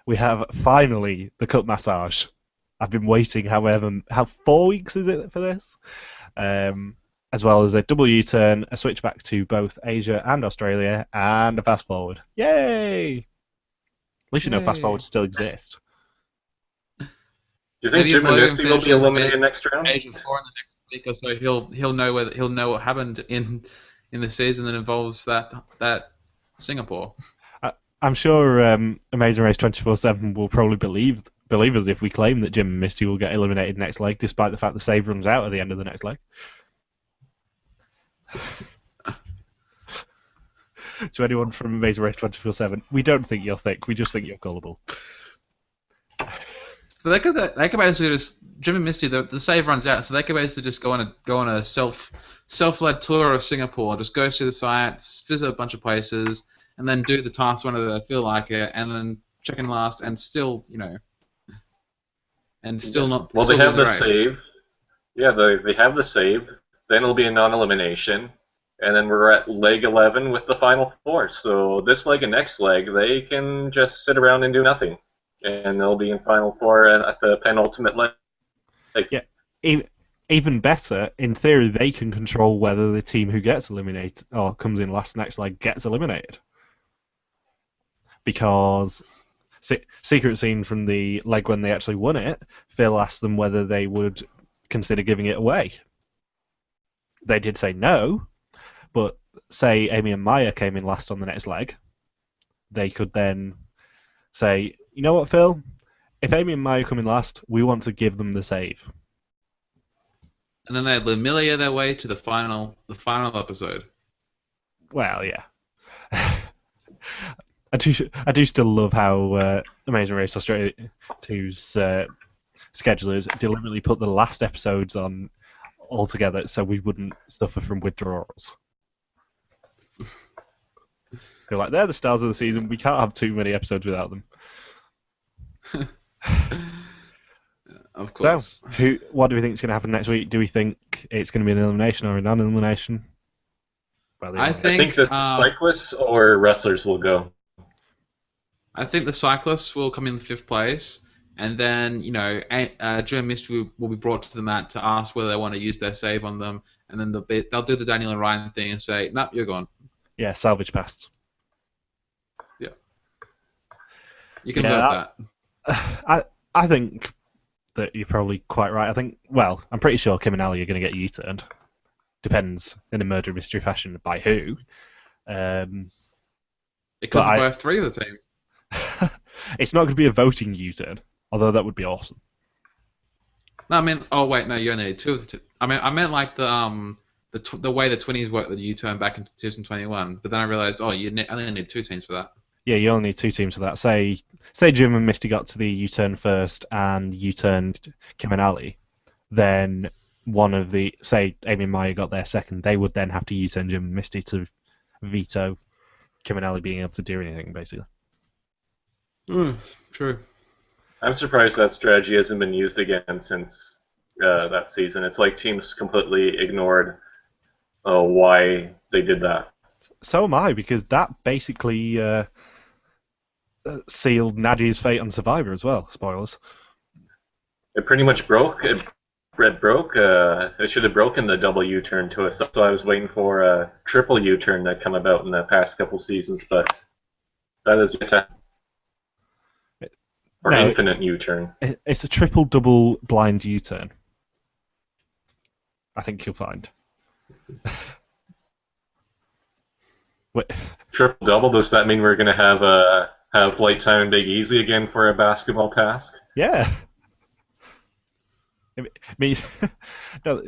[SPEAKER 1] We have, finally, the cup massage. I've been waiting, how 4 weeks is it for this? As well as a double U-turn, a switch back to both Asia and Australia, and a fast forward. Yay! At least you know fast forwards still exist.
[SPEAKER 2] Do you think Jim and Misty will be eliminated next round?
[SPEAKER 3] Asian 4 in the next week or so, he'll know what happened in the season that involves that Singapore.
[SPEAKER 1] I'm sure Amazing Race 24/7 will probably believe us if we claim that Jim and Misty will get eliminated next leg, despite the fact the save runs out at the end of the next leg. To anyone from Amazing Race 24/7, we don't think you're thick. We just think you're gullible.
[SPEAKER 3] So they could basically just Jim and Misty. The save runs out, so they could basically just go on a self-led tour of Singapore. Just go see the sites, visit a bunch of places, and then do the tasks whenever they feel like it, and then check in last, and still, you know, and still not.
[SPEAKER 2] Well, they have the save. Yeah, they have the save. Then it'll be a non-elimination. And then we're at leg 11 with the final 4. So this leg and next leg, they can just sit around and do nothing. And they'll be in final 4 at the penultimate leg.
[SPEAKER 1] Yeah. Even better, in theory, they can control whether the team who gets eliminated or comes in last next leg gets eliminated. Because secret scene from the leg when they actually won it, Phil asked them whether they would consider giving it away. They did say no. But say Amy and Maya came in last on the next leg, they could then say, you know what, Phil? If Amy and Maya come in last, we want to give them the save.
[SPEAKER 3] And then they'd Lumilia their way to the final episode.
[SPEAKER 1] Well, yeah. I do still love how Amazing Race Australia 2's schedulers deliberately put the last episodes on all together so we wouldn't suffer from withdrawals. They're like, they're the stars of the season. We can't have too many episodes without them.
[SPEAKER 3] Of course.
[SPEAKER 1] So, what do we think is going to happen next week? Do we think it's going to be an elimination or a non-elimination?
[SPEAKER 3] I think
[SPEAKER 2] the cyclists or wrestlers will go.
[SPEAKER 3] I think the cyclists will come in 5th place, and then Joe Mystery will be brought to the mat to ask whether they want to use their save on them, and then they'll do the Daniel and Ryan thing and say, "Nope, you're gone."
[SPEAKER 1] Yeah, salvage past.
[SPEAKER 3] Yeah, you can vote
[SPEAKER 1] that. I think that you're probably quite right. I'm pretty sure Kim and Ali are going to get U-turned. Depends in a murder mystery fashion by who.
[SPEAKER 3] It could be by 3 of the team.
[SPEAKER 1] It's not going to be a voting U-turn, although that would be awesome.
[SPEAKER 3] No, I mean, oh wait, no, you only need 2 of the 2. I meant like the way the 20s worked with the U-turn back in 2021, but then I realized, you only need 2 teams for that.
[SPEAKER 1] Yeah, you only need 2 teams for that. Say Jim and Misty got to the U-turn first and U-turned Kim and Ali, then one of the, say Amy and Maya got there second, they would then have to U-turn Jim and Misty to veto Kim and Ali being able to do anything, basically.
[SPEAKER 3] True.
[SPEAKER 2] I'm surprised that strategy hasn't been used again since that season. It's like teams completely ignored why they did that.
[SPEAKER 1] So am I, because that basically sealed Nadji's fate on Survivor as well. Spoilers.
[SPEAKER 2] It pretty much broke. It should have broken the double U-turn to us. So I was waiting for a triple U-turn that come about in the past couple seasons, but that is infinite U-turn.
[SPEAKER 1] It's a triple double blind U-turn. I think you'll find.
[SPEAKER 2] Triple double? Does that mean we're going to have Light Time and Big Easy again for a basketball task?
[SPEAKER 1] Yeah. I mean, no,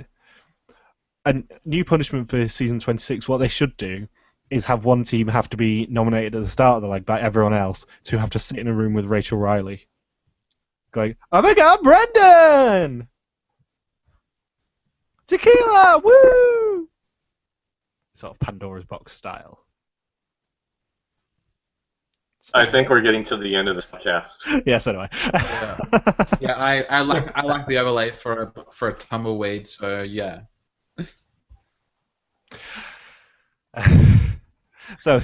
[SPEAKER 1] a new punishment for season 26. What they should do is have one team have to be nominated at the start of the leg by everyone else to have to sit in a room with Rachel Riley, going, "Oh my God, Brendan! Tequila, woo!" Sort of Pandora's box style.
[SPEAKER 2] I think we're getting to the end of this podcast.
[SPEAKER 1] Yes, anyway.
[SPEAKER 3] Yeah, I like the overlay for a tumbleweed. So yeah.
[SPEAKER 1] So,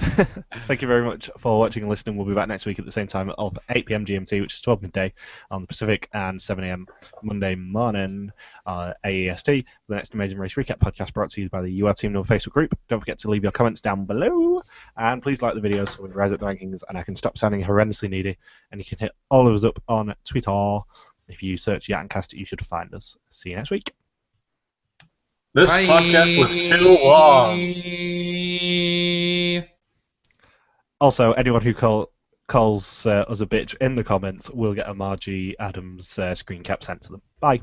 [SPEAKER 1] thank you very much for watching and listening. We'll be back next week at the same time of 8 p.m. GMT, which is 12 midday on the Pacific, and 7 a.m. Monday morning AEST. The next Amazing Race Recap podcast brought to you by the UR Team No Facebook group. Don't forget to leave your comments down below, and please like the video so we can rise up the rankings and I can stop sounding horrendously needy. And you can hit all of us up on Twitter. If you search Yatcast, you should find us. See you next week.
[SPEAKER 2] This podcast was too long.
[SPEAKER 1] Also, anyone who calls us a bitch in the comments will get a Margie Adams screen cap sent to them. Bye.